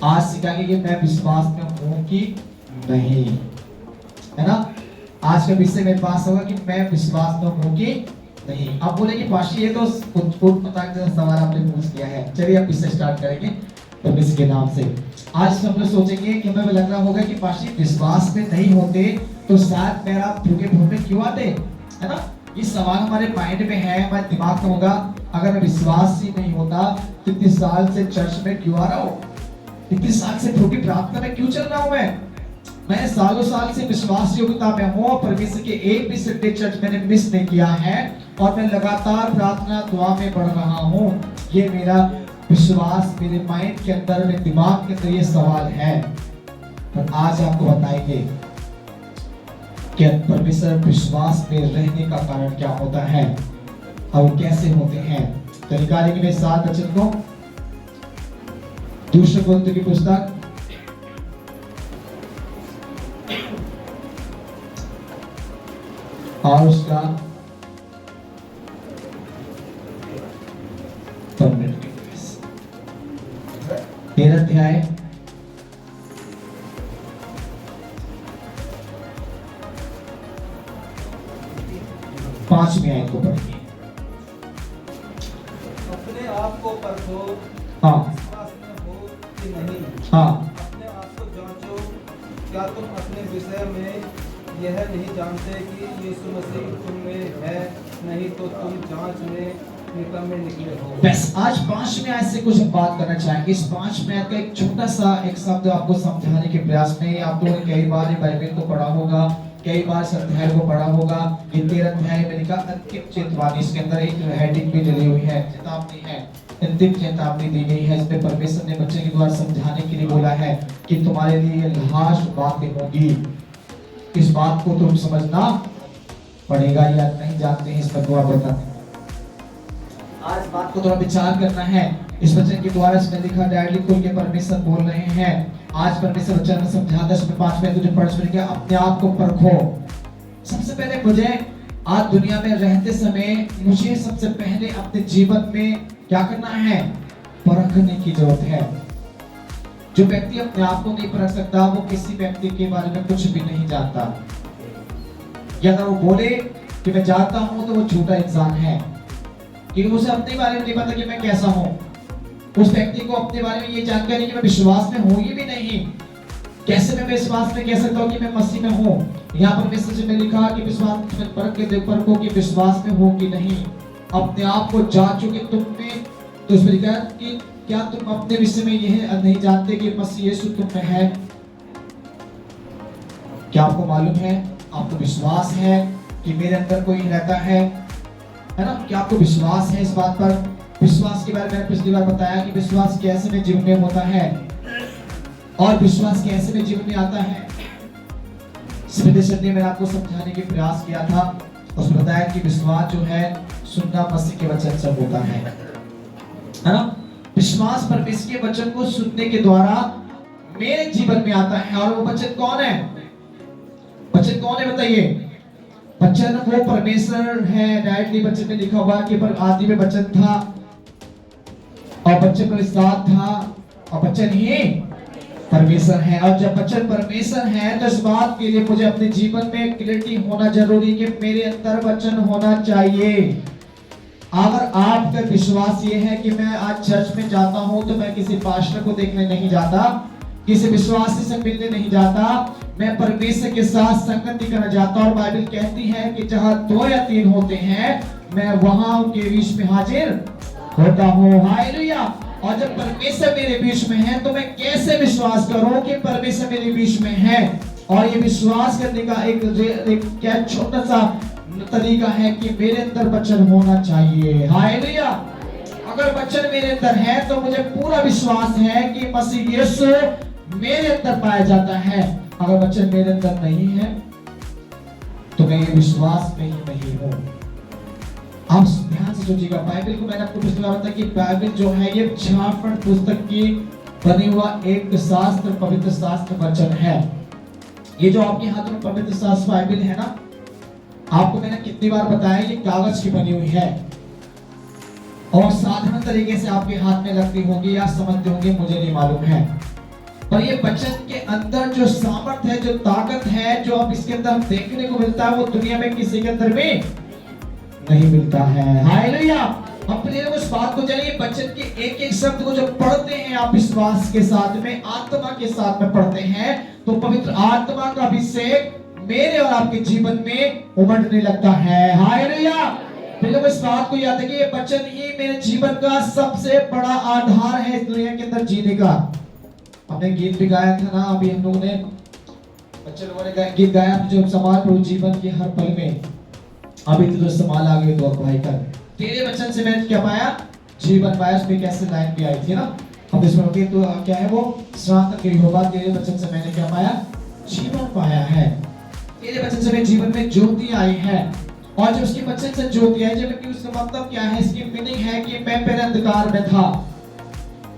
आज सिखाएंगे कि मैं विश्वास में हूं कि नहीं, है ना। आज का विषय मेरे पास होगा कि मैं विश्वास में हूं कि नहीं। आप बोले कि पाशी ये तो उठ पता सवाल आपने पूछ किया है। चलिए अब विषय स्टार्ट करेंगे परमेश्वर के नाम से। आज हम लोग सोचेंगे कि हमें लग रहा होगा कि पाशी विश्वास में नहीं होते तो शायद मेरा भूखे भूख में क्यों आते, है ना। ये सवाल हमारे माइंड में है, हमारे दिमाग में होगा। अगर मैं विश्वास ही नहीं होता तो इतने साल से चर्च में क्यों आ रहा हूँ, इतने साल से प्रभु की प्रार्थना में क्यों चल रहा हूँ। मैं सालों साल से विश्वास योग्यता में हूँ, परमेश्वर के एक भी संडे चर्च मैंने मिस नहीं किया है और मैं लगातार प्रार्थना दुआ में बढ़ रहा हूँ। ये मेरा विश्वास मेरे माइंड के अंदर, मेरे दिमाग के अंदर ये सवाल है। पर आज आपको बताएंगे कि परमेश्वर विश्वास में रहने का कारण क्या होता है और वो कैसे होते हैं। तो निकालेंगे मेरे साथ वचन को, दूसरे ग्रंथ की पुस्तक और उसका 13 अध्याय 5वीं आयत को पढ़िए। अपने आप को परखो, हाँ विश्वास में हो कि नहीं। हाँ अपने आप को जांचो, क्या तुम अपने विषय में यह नहीं जानते कि यीशु मसीह तुम में है, नहीं तो तुम जांच में निकम्मे निकले हो। बस आज 5वीं आयत से कुछ बात करना चाहेंगे। इस 5वीं आयत का एक छोटा सा एक शब्द आपको समझाने के प्रयास में। आप लोगों ने कई बार बाइबल को पढ़ा होगा, कई बार इस अध्याय को पढ़ा होगा। ये 13 अध्याय में लिखा अंतिम चेतावनी, इसके अंदर एक हेडिंग भी डली हुई है, चेतावनी है, अंतिम चेतावनी दी गई है। इसमें परमेश्वर ने बच्चे के द्वारा समझाने के लिए बोला है कि तुम्हारे लिए ये लास्ट बातें होगी, इस बात को तुम समझना पड़ेगा या नहीं जानते हैं, इस पर दुआ बताते हैं। आज बात को थोड़ा विचार करना है। इस वचन के द्वारा इसमें लिखा डायरेक्टली खुल के परमेश्वर बोल रहे हैं। आज परमेश्वर वचन में समझा 10:5 में तुझे पढ़ सुनेंगे, अपने आप को परखो। सबसे पहले मुझे आज दुनिया में रहते समय मुझे सबसे पहले अपने जीवन में क्या करना है, परखने की जरूरत है। जो व्यक्ति अपने आप को नहीं परख सकता वो किसी व्यक्ति के बारे में कुछ भी नहीं जानता। या अगर वो बोले कि मैं जानता हूं तो वो झूठा इंसान है, क्योंकि उसे अपने बारे में नहीं पता कि मैं कैसा हूं। उस व्यक्ति को अपने बारे में ये जानकारी कि मैं विश्वास में हूं ही भी नहीं। कैसे मैं विश्वास में कह सकता हूं कि मैं मसीह में हूं। यहाँ पर मैसेज में लिखा कि विश्वास में परख के देखो कि विश्वास में हो कि नहीं। अपने आप को जांचो कि तुम में, तो इसमें लिखा कि क्या तुम अपने विषय में यह नहीं जानते कि मसीह यीशु तुम में है। क्या आपको मालूम है, आपको विश्वास है कि मेरे अंदर कोई रहता है ना। क्या आपको विश्वास है इस बात पर। विश्वास के बारे में मैंने पिछली बार बताया कि विश्वास कैसे में जीवन में होता है और विश्वास कैसे में जीवन में आता है। मैंने आपको समझाने के प्रयास किया था, उसमें बताया कि विश्वास जो है सुनना मसीह के वचन से होता है ना। विश्वास परमेश्वर के वचन को सुनने के द्वारा मेरे जीवन में आता है। और वो वचन कौन है, वचन कौन है बताइए। वचन वो परमेश्वर है। डायरेक्टली वचन में लिखा हुआ कि पर आदि में वचन था और वचन के साथ था और वचन ही परमेश्वर है। और जब वचन परमेश्वर है तो इस बात के लिए मुझे अपने जीवन में क्लैरिटी होना जरूरी कि मेरे अंदर वचन होना चाहिए। अगर आपका विश्वास ये है कि मैं आज चर्च में जाता हूं तो मैं किसी पास्टर को देखने नहीं जाता, किसी विश्वासी से मिलने नहीं जाता, मैं परमेश्वर के साथ संगति करना चाहता। और बाइबल कहती है कि जहां 2 या 3 होते हैं मैं वहां उनके बीच में हाजिर होता हूं। हालेलुया। और जब परमेश्वर मेरे बीच में है तो मैं कैसे विश्वास करूं कि परमेश्वर मेरे बीच में है। और ये विश्वास करने का एक क्या छोटा सा तरीका है कि मेरे अंदर वचन होना चाहिए। हालेलुया। अगर वचन मेरे अंदर है तो मुझे पूरा विश्वास है कि मसीह यीशु मेरे अंदर पाया जाता है। अगर वचन मेरे अंदर नहीं है तो मैं ये विश्वास में ही नहीं हूं। आप ध्यान से सोचिएगा, बाइबल को मैंने आपको पिछले बार बताया कि बाइबल जो है ये 66 पुस्तक की बनी हुआ एक शास्त्र, पवित्र शास्त्र वचन है। ये जो आपके हाथ में पवित्र शास्त्र बाइबल है ना, आपको मैंने कितनी बार बताया ये कागज की बनी हुई है और साधारण तरीके से आपके हाथ में लगती होगी या समझते होंगे, मुझे नहीं मालूम है। पर ये वचन के अंदर जो सामर्थ्य है, जो ताकत है, जो अब इसके अंदर देखने को मिलता है, वो दुनिया में किसी के अंदर भी नहीं मिलता है। हालेलुया। अपने उस बात को जानिए, वचन के एक एक शब्द को जब पढ़ते हैं आप विश्वास के साथ में, आत्मा के साथ में पढ़ते हैं, तो पवित्र आत्मा का अभिषेक मेरे और आपके जीवन में उमड़ने लगता है। हालेलुया। पहले इस बात को याद रखिए, ये वचन ही मेरे जीवन का सबसे बड़ा आधार है इस दुनिया के अंदर जीने का। हमने गीत भी गाया था ना, अभी हम लोगों ने बच्चे लोगों ने गीत गाया, जो सवाल प्रभु जीवन के हर पल में, अभी तो सवाल आ गए तो अगुवाई कर, तेरे वचन से मैंने क्या पाया, जीवन पाया। उसमें कैसे लाइन भी आई थी ना, अब इसमें तो क्या है वो श्रांत के होगा, तेरे वचन से मैंने क्या पाया, जीवन पाया है। तेरे वचन से मेरे जीवन में ज्योति आई है, और जो उसके वचन से ज्योति आई, जबकि उसका मतलब क्या है, इसकी मीनिंग है कि मैं पहले अंधकार में था।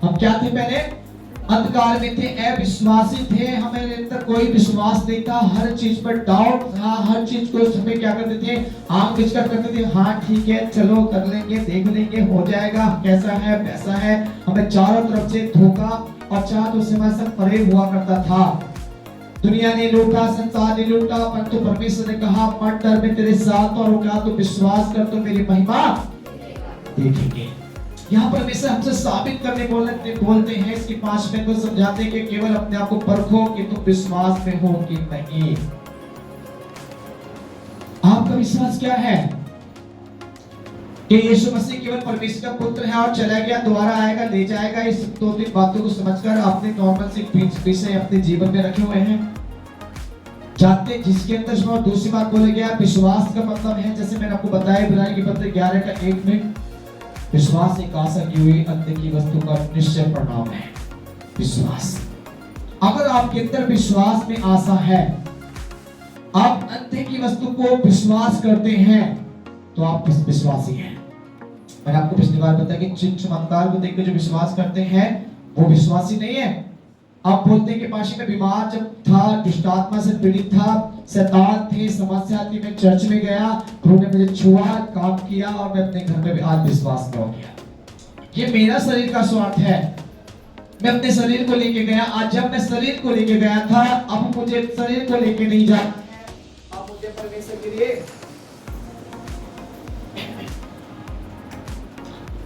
हम क्या थे, पहले अंधकार में थे, अविश्वासी थे, हमें अंदर कोई विश्वास नहीं था, हर चीज पर डाउट था, हर चीज को हमें क्या करते थे, आंख बिचकर करते थे, हाँ ठीक है चलो कर लेंगे, देख लेंगे, हो जाएगा, कैसा है वैसा है। हमें चारों तरफ से धोखा और चाहतों से हमारे सब परे हुआ करता था। दुनिया ने लूटा, संसार ने लूटा, परंतु परमेश्वर ने कहा मत डर, मैं तेरे साथ और होगा, तो विश्वास कर, तो मेरी महिमा देखेंगे। यहाँ परमेश्वर हमसे साबित करने बोलते हैं, इसकी 5 मिनट को समझाते हैं कि केवल अपने आप को परखो कि तुम विश्वास में हो कि नहीं। आपका विश्वास क्या है कि यीशु मसीह केवल परमेश्वर का पुत्र है और चला गया, दोबारा आएगा, ले जाएगा। इस 2-3 बातों को समझकर आपने नॉर्मल से विषय अपने जीवन में रखे हुए हैं, जानते जिसके अंदर। दूसरी बात बोले गया, विश्वास का मतलब है, जैसे मैंने आपको बताया इब्रानी की पत्र 11 का 1 मिनट, विश्वास एक आशा की हुई अंत की वस्तु का निश्चय परिणाम है। विश्वास, अगर आपके अंदर विश्वास में आशा है, आप अंत की वस्तु को विश्वास करते हैं, तो आप विश्वासी हैं। मैंने आपको पिछली बार बताया कि चिन्ह चमत्कार को देखकर जो विश्वास करते हैं वो विश्वासी नहीं है। आप बोलते हैं कि पाशी में बीमार जब था, दुष्ट आत्मा से पीड़ित था, शैतान थे, समस्या थी, मैं चर्च में गया, प्रभु ने मुझे छुआ, काम किया और मैं अपने घर में भी आज विश्वास कर गया। ये मेरा शरीर का स्वार्थ है, मैं अपने शरीर को लेके गया। आज जब मैं शरीर को लेके गया था, अब मुझे शरीर को लेके नहीं जाना, अब मुझे परमेश्वर के लिए,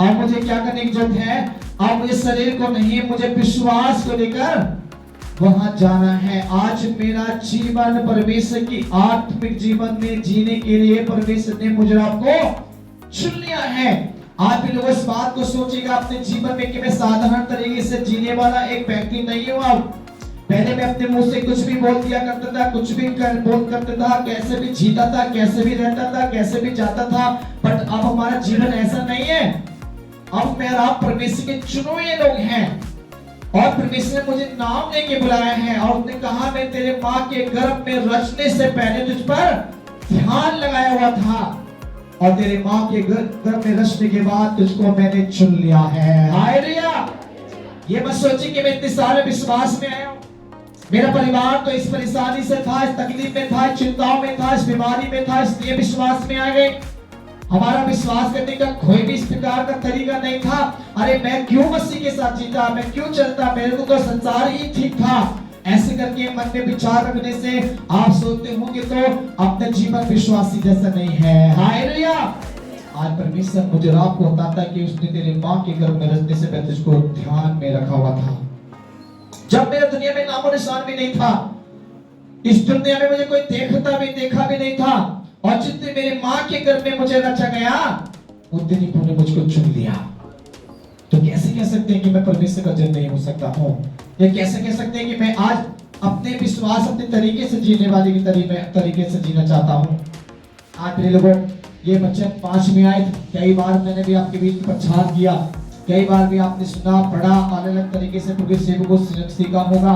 अब मुझे क्या करने की जरूरत है, अब मुझे शरीर को नहीं, मुझे विश्वास को लेकर वहां जाना है। आज मेरा जीवन परमेश्वर की आत्मिक जीवन में जीने के लिए परमेश्वर ने मुझे आपको चुन लिया है। आप भी लोग इस बात को सोचिएगा अपने जीवन में कि मैं साधारण तरीके से जीने वाला एक व्यक्ति नहीं हूं। अब पहले मैं अपने मुंह से कुछ भी बोल दिया करता था, कुछ भी बोल करता था, कैसे भी जीता था, कैसे भी रहता था, कैसे भी जाता था, बट अब हमारा जीवन ऐसा नहीं है। अब मैं आप परमेश्वर के चुने हुए लोग हैं, और परमेश्वर ने मुझे नाम लेके बुलाया है, और उसने कहा मैं तेरे माँ के गर्भ में रचने से पहले तुझ पर ध्यान लगाया हुआ था, और तेरे माँ के गर्भ में रचने के बाद तुझको मैंने चुन लिया है। हालेलुया। ये मत सोचिए कि मैं इतने सारे विश्वास में आया हूँ, मेरा परिवार तो इस परेशानी से था, इस तकलीफ में था, इस चिंताओं में था, इस बीमारी में था, इसलिए विश्वास में आ गए। हमारा विश्वास करने का कोई भी इस प्रकार का तरीका नहीं था। अरे मैं क्यों मसीह के साथ जीता, मैं क्यों चलता, मेरे को तो संसार ही ठीक था, ऐसे करके मन में विचार रखने से आप सोचते होंगे तो अपना जीवन विश्वासी जैसा नहीं है। हालेलुया। आज परमेश्वर मुझे आपको बताता है कि उसने तेरे माँ के गर्भ में रचने से पहले तुझको ध्यान में रखा हुआ था, जब मेरे दुनिया में नामो निशान भी नहीं था, इस दुनिया में मुझे कोई देखा भी नहीं था, और जिस दिन मेरे माँ के गर्भ में मुझे रचा गया, उस दिन ही प्रभु ने मुझको चुन लिया। तो कैसे कह सकते हैं कि मैं परमेश्वर का जन नहीं हो सकता हूँ? ये कैसे कह सकते हैं कि मैं आज अपने विश्वास अपने तरीके से जीने वाले के तरीके से जीना चाहता हूँ? आज मेरे लोगों ये बच्चे 5 में आए, कई बार मैंने भी आपके बीच में प्रचार किया, कई बार भी आपने सुना, पढ़ा, अलग अलग तरीके से प्रभु सेवकों को सीखा होगा,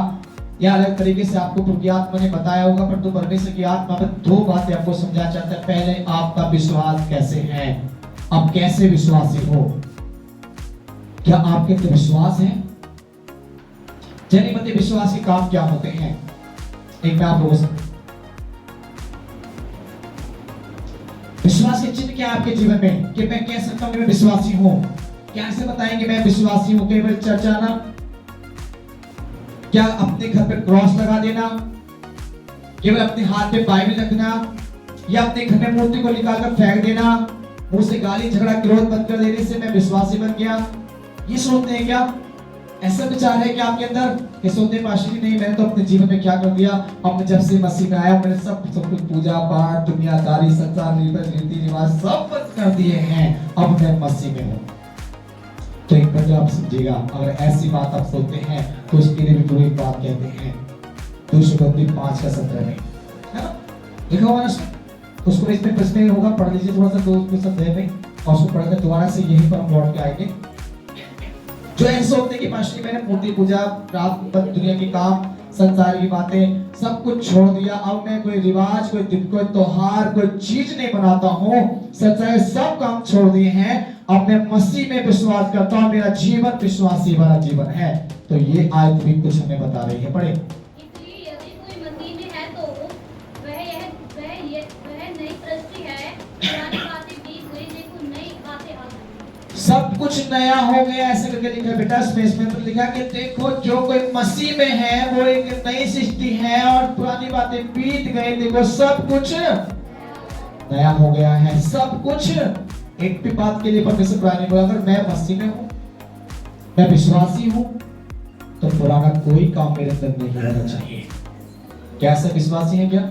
या अलग तरीके से आपको प्रभु की आत्मा ने बताया होगा, पर तो परमेश्वर की आत्मा में 2 बातें आपको समझाना चाहता है। पहले आपका विश्वास कैसे है, आप कैसे विश्वासी हो, क्या आपके अंदर विश्वास है? जानिए मत विश्वास के काम क्या होते हैं, एक मैं आप लोगों से, विश्वास के चिन्ह क्या है आपके जीवन में कि मैं कह सकता हूं कि मैं विश्वासी हूं? कैसे बताएंगे मैं विश्वासी हूं? केवल चर्चा ना, क्या अपने घर पे क्रॉस लगा देना, केवल अपने हाथ में बाइबल रखना, या अपने घर में मूर्ति को निकालकर फेंक देना, मुंह से गाली झगड़ा क्रोध बंद कर देने से मैं विश्वासी बन गया, ये सोचते हैं क्या? ऐसा विचार है कि आपके अंदर ये सोचते हैं पास्टर जी नहीं मैंने तो अपने जीवन में क्या कर दिया, अब जब से मसीह में आया मैंने सब कुछ पूजा पाठ दुनियादारी संसार रीति रिवाज सब बंद कर दिए हैं, अब मैं मसीह में हूँ। तो एक बार आप समझिएगा, अगर ऐसी बात आप सोचते हैं तो उसके लिए भी पूरी एक बात कहते हैं 2:5 में, है ना? लिखा हुआ ना, उसको इसमें प्रश्न होगा, पढ़ लीजिए थोड़ा सा दोस्त संदेह में, और उसको पढ़कर दोबारा से यहीं पर हम लौट के आएंगे। जो ऐसे होते हैं कि पास्टर मैंने मूर्ति पूजा रात दुनिया के काम संसार की बातें सब कुछ छोड़ दिया, अब मैं कोई रिवाज कोई दिन कोई त्योहार कोई चीज नहीं बनाता हूँ, सच्चाई सब काम छोड़ दिए हैं, अब मैं मसीह में विश्वास करता हूँ, मेरा जीवन विश्वासी वाला जीवन है। तो ये आयत भी कुछ हमें बता रही है, पढ़े। इसलिए यदि कोई मसीह में है तो वह नई सृष्टि है, पुरानी बातें बीत गई, देखो नई बातें आ गई। सब कुछ नया हो गया, ऐसे करके लिखा बेटा स्पेस में तो लिखा कि देखो जो कोई मसीह में है वो एक नई सृष्टि है और पुरानी बातें बीत गई, देखो सब कुछ नया हो गया है। सब कुछ एक भी बात के लिए परमेश्वर पुरानी बोला, अगर मैं मसीह में हूँ मैं विश्वासी हूँ तो पुराना कोई काम मेरे अंदर नहीं होना चाहिए। क्या ऐसा विश्वासी है क्या?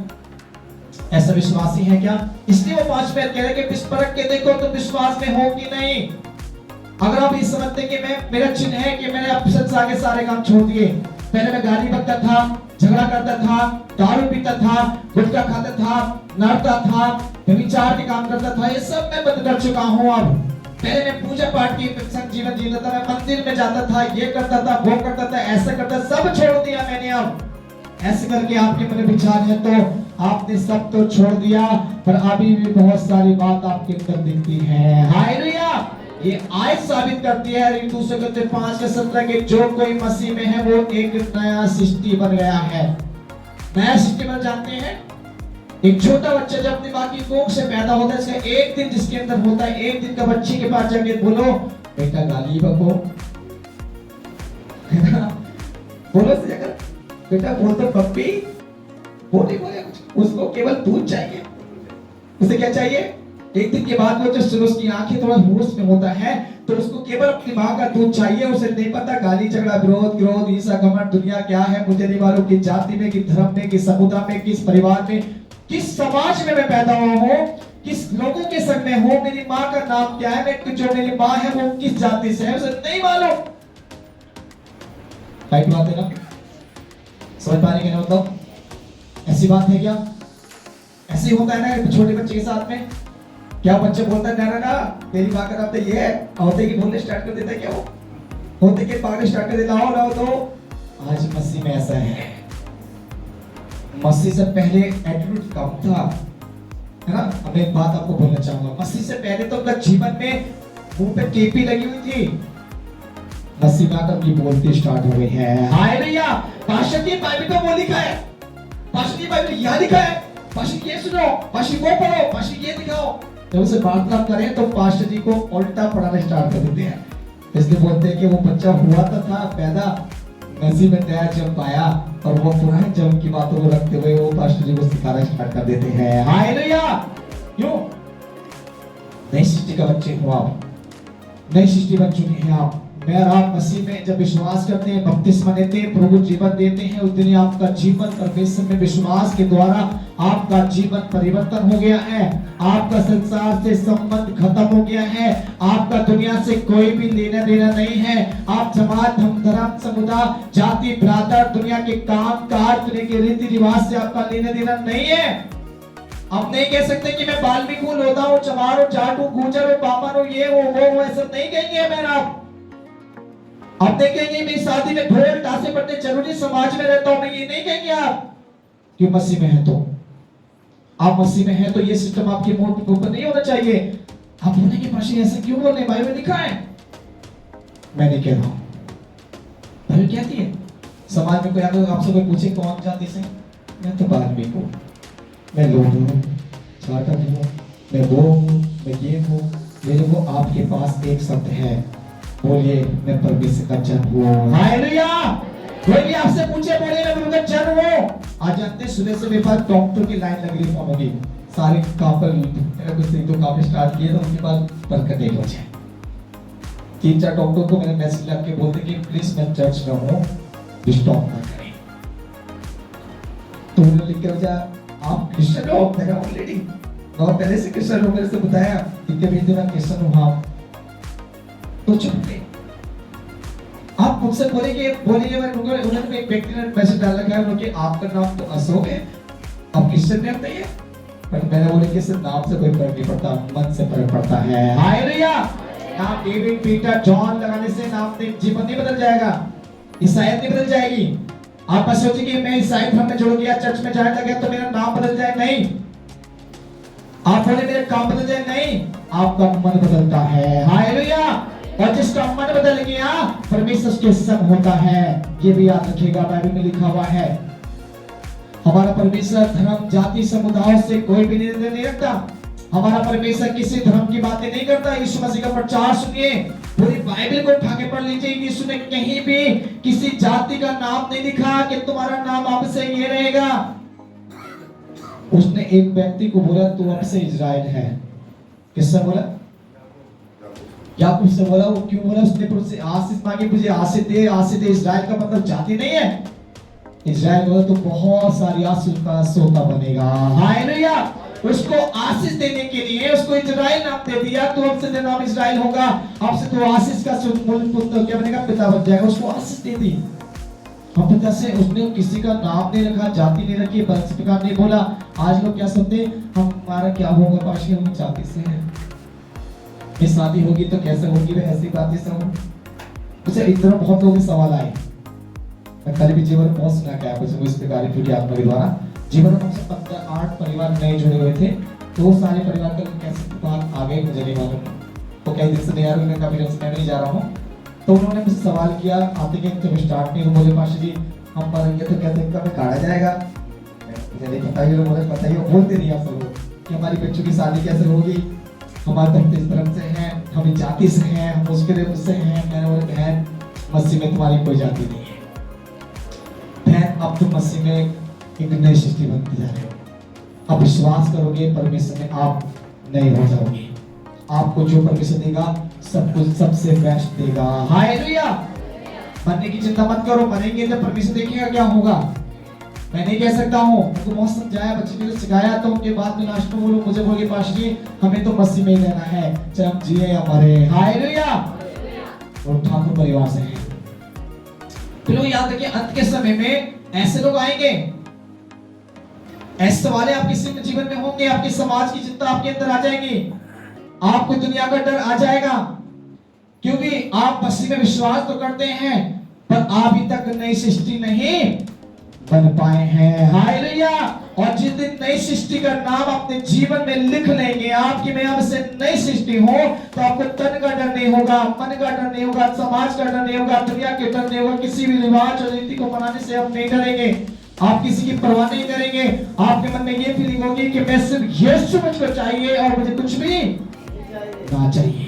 ऐसा विश्वासी है क्या? इसलिए वो 5 में कह रहे कि परख के देखो तुम विश्वास में हो कि नहीं। अगर आप ये समझते कि मैं मेरा चिन्ह है कि मैंने अब संसार के सारे काम छोड़ दिए, पहले मैं गाली बकता था, झगड़ा करता था, दारू पीता था, गुटखा खाता था, नरता था, व्यभिचार के काम करता था, ये सब मैं बंद कर चुका हूँ। अब पहले मैं पूजा पाठ की संग जीवन जीता था, मैं मंदिर में जाता था, ये करता था, वो करता था, ऐसा करता, सब छोड़ दिया मैंने। अब ऐसे करके आपके मन में विचार है तो आपने सब तो छोड़ दिया, पर अभी भी बहुत सारी बात आपके अंदर दिखती है। हालेलुया! ये आयत साबित करती है 2:5 के जो कोई मसीह में है वो एक नया सृष्टि बन गया है। नया सृष्टि बन जानते हैं, एक छोटा बच्चा जब अपनी मां की कोख से पैदा होता है, इसका एक दिन जिसके अंदर होता है, एक दिन का बच्चे के पास जाके बोलो बेटा गाली बको, है ना? बोलो से अगर बेटा बोल तो पप्पी, बोले उसको केवल दूध चाहिए। उसे क्या चाहिए? एक दिन के बाद वो जब उसकी आंखें थोड़ा होश में होता है तो उसको केवल अपनी माँ का दूध चाहिए। उसे नहीं पता गाली झगड़ा विरोध ईर्ष्या घमंड दुनिया क्या है, मुझे नहीं मालूम कि जाति में कि धर्म में कि समुदाय में किस परिवार में किस समाज में मैं पैदा हुआ हूँ, किस लोगों के संग में हूँ, मेरी माँ का नाम क्या है, मैं जो मेरी माँ है वो किस जाति से है, उसे नहीं मालूम। राइट बात है ना? समझ पा रहे हैं मतलब? ऐसी बात है क्या? ऐसे होता है ना छोटे बच्चे के साथ में, क्या बच्चा बोलता है ना तेरी माँ का नाम तो ये है, होते कि बोलने स्टार्ट कर देता है, क्या वो होते कि पागल स्टार्ट कर देता हो तो आज मसीह में ऐसा है। मसीह से पहले एटीट्यूड कम था, है ना? अब एक बात आपको बोलना चाहूंगा, मसीह से पहले तो उनका जीवन में मुंह पे केपी लगी हुई थी, मसीह में आकर की बोलती स्टार्ट हो गई है। हालेलुया! पास्टर की बाइबल में वो लिखा है, पास्टर की बाइबल में यह लिखा है, पास्टर ये सुनो, पास्टर वो पढ़ो, पास्टर ये दिखाओ। जब उसे वार्तालाप करें तो पास्टर जी को उल्टा पढ़ाना स्टार्ट कर देते हैं, इसलिए बोलते हैं कि वो बच्चा हुआ तो था पैदा, मसीह में नया जन्म पाया और वो पुराने जन्म की बातों को रखते हुए वो पास्टर जी को सिखाना स्टार्ट कर देते हैं। हालेलुया! क्यों? नई सृष्टि का बच्चे हो आप, नई सृष्टि बन चुके हैं आप। मैं और आप मसीह में जब विश्वास करते हैं, बपतिस्मा लेते हैं, प्रभु जीवन देते हैं, उस दिन आपका जीवन परमेश्वर में विश्वास के द्वारा आपका जीवन परिवर्तन हो गया है। आपका संसार से संबंध खत्म हो गया है, आपका दुनिया से कोई भी लेना देना नहीं है। आप समाज धर्म समुदाय जाति भ्रातर दुनिया के काम काज दुनिया के रीति रिवाज से आपका लेना देना नहीं है। आप नहीं कह सकते कि मैं बाल्मीकि हूँ, लोधा हूँ, चमार हूँ, जाट हूँ, गुर्जर हूँ, बामन हूँ, ये वो ऐसा नहीं कहेंगे। मैं आप देखेंगे मेरी शादी में ढोल ताशे बजने जरूरी, समाज में रहता हूं मैं, ये नहीं कहेंगे आप कि मसीह में है। तो आप मसीह में है तो ये सिस्टम आपके मुंह के ऊपर नहीं होना चाहिए। आप बोलेंगे पास्टर ऐसा क्यों बोल रहे, बाइबल लिखा है। मैं नहीं कह रहा हूं, बाइबल कहती है। समाज में कोई अगर आपसे कोई पूछे कौन जाति से, मैं तो बाल्मीकि हूं, मैं लोध हूं, जाटक हूं, मैं वो हूं, मैं ये हूं, मेरे को आपके पास एक शब्द है, बोलिए मैं परमेश्वर का जन हूँ। हालेलुया! कोई भी आपसे पूछे बोले ना उनका जन्म हो, आज जानते हैं सुबह से मेरे पास डॉक्टर की लाइन लग रही फोन होगी, सारे कापल कुछ तो काम स्टार्ट किए तो उनके पास बरकत नहीं पहुंचे। 3-4 डॉक्टर को मैंने मैसेज लग के बोलते कि प्लीज मैं चर्च में हूँ, डिस्टर्ब ना करें। तो उन्होंने लिख के भेजा आप क्रिश्चियन हो? मैंने ऑलरेडी बहुत पहले से क्रिश्चियन हो, मेरे से बताया इतने भी मैं क्रिश्चियन हूँ। हाँ तो चुप गए। आप मुझसे बोलेंगे उन्होंने एक व्यक्ति ने मैसेज डाल रखा है उन्होंने आपका नाम तो अशोक है, आप क्रिश्चियन नहीं होते हैं? पर मैंने बोले कि सिर्फ नाम से कोई फर्क नहीं पड़ता, मन से फर्क पड़ता है। हालेलुया। नाम डेविड, पीटर, जॉन लगाने से नाम जीवन नहीं बदल जाएगा, ईसाइयत नहीं बदल जाएगी। आप सोचिए कि मैं ईसाई धर्म में जुड़ गया, चर्च में जाने लगा तो मेरा नाम बदल जाए? नहीं। आप बोले मेरे काम बदल जाए? नहीं, आपका मन बदलता है। हालेलुया। और जिसका मन बदल गया परमेश्वर के संग होता है, ये भी याद रखिएगा, बाइबल में लिखा हुआ है हमारा परमेश्वर धर्म जाति समुदाय से कोई भी निर्णय नहीं रखता। हमारा परमेश्वर किसी धर्म की बातें नहीं करता। यीशु मसीह का प्रचार सुनिए, पूरी बाइबल को उठा के पढ़ लीजिए, यीशु ने कहीं भी किसी जाति का नाम नहीं लिखा कि तुम्हारा नाम अब से ये रहेगा। उसने एक व्यक्ति को बोला तू अब से इजराइल है। किससे बोला? याकूब से बोला। वो क्यों बोला? उसने मुझसे आशीष मांगी, मुझे आशीष दे, आशीष दे। इजराइल का मतलब जाति नहीं है। इजराइल बोला तो बहुत सारी आशीष का सोता बनेगा। हालेलुया। उसको आशीष देने के लिए उसको इजराइल नाम दे दिया, तो अब से नाम इजराइल होगा, अब से तो आशीष का पुत्र क्या बनेगा? पिता बन जाएगा। उसको आशीष दे दी। हम पिता से उसने किसी का नाम नहीं रखा, जाति नहीं रखी, वंश प्रकार नहीं बोला। आज लोग क्या समझते, हमारा क्या होगा पाशी, हम जाति से हैं, ये शादी होगी तो कैसे होगी, वे ऐसी बातें सब। मुझे इतना बहुत लोगों के सवाल आए। मैं कल भी जीवन बहुत सुना क्या कुछ इस प्रकार की आत्मा के द्वारा जीवन में हमसे 8 परिवार नए जुड़े हुए थे, तो सारे परिवार का कैसे बात आ गई मुझे नहीं मालूम। तो कई दिन से नहीं आ रहा, मैं काफी दिन से नहीं जा रहा हूँ। तो उन्होंने मुझसे सवाल किया आते के जब स्टार्ट नहीं, बोले पाशी जी हम मरेंगे तो कहते हैं कभी काटा जाएगा? मुझे नहीं पता, ये लोग बोले पता ही, बोलते नहीं आप सब लोग कि हमारी बच्चों की शादी कैसे होगी, हमारे धरती इस तरफ से हैं, हम जाति से हैं, हम उसके लिए उससे हैं। मैंने बोले बहन मसीह में तुम्हारी कोई जाति नहीं है बहन, अब तुम मसीह में एक नई सृष्टि बनते जा रहे हो। अब विश्वास करोगे परमेश्वर में आप नए हो जाओगे। आपको जो परमेश्वर देगा सब कुछ सबसे बेस्ट देगा। हालेलुया। मरने की चिंता मत करो, मरेंगे तो परमेश्वर देखेगा क्या होगा। मैं नहीं कह सकता हूँ, उनको बहुत समझाया, बच्चे ने सिखाया, तो उनके बाद में लास्ट में बोलो मुझे बोले पाश जी हमें तो मसीह में ही रहना है, चाहे हम जिए या मरे। हालेलुया। और ठाकुर परिवार से हैं। तो लोग याद रखिए अंत के समय में ऐसे लोग आएंगे, ऐसे सवाल आपके जीवन में होंगे, आपके समाज की चिंता आपके अंदर आ जाएगी, आपको दुनिया का डर आ जाएगा, क्योंकि आप मसीह में विश्वास तो करते हैं पर अभी तक नई सृष्टि नहीं बन पाए हैं। हालेलुया। और जिस दिन नई सृष्टि का नाम अपने जीवन में लिख लेंगे, आपकी में अब से नई सृष्टि हो, तो आपको तन का डर नहीं होगा, मन का डर नहीं होगा, समाज का डर नहीं होगा, दुनिया के डर नहीं होगा, किसी भी रिवाज और रीति को मनाने से आप नहीं डरेंगे, आप किसी की परवाह नहीं करेंगे। आपके मन में ये फीलिंग होगी कि मैं सिर्फ यीशु मुझको चाहिए और मुझे कुछ भी ना चाहिए।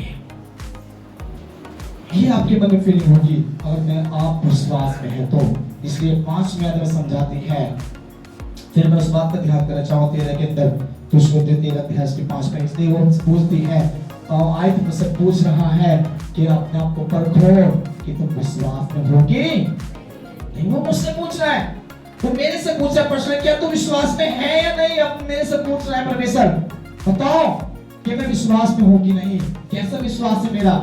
ये आपके मन में फीलिंग होगी अगर मैं आप विश्वास में है तो। इसलिए 5 में समझाती है। फिर मैं उस बात का ध्यान करना चाहूँ 13 के अंदर, तो 13 अध्याय की 5 में इसलिए वो पूछती है आयत मुझसे पूछ रहा है कि अपने आप को परखो कि तुम विश्वास में होगी। नहीं, वो मुझसे पूछ रहा है, वो मेरे से पूछ रहा है प्रश्न, क्या तू विश्वास में है या नहीं? अब मेरे से पूछ रहा है परमेश्वर, बताओ कि मैं विश्वास में हूँ कि नहीं। कैसा विश्वास है मेरा?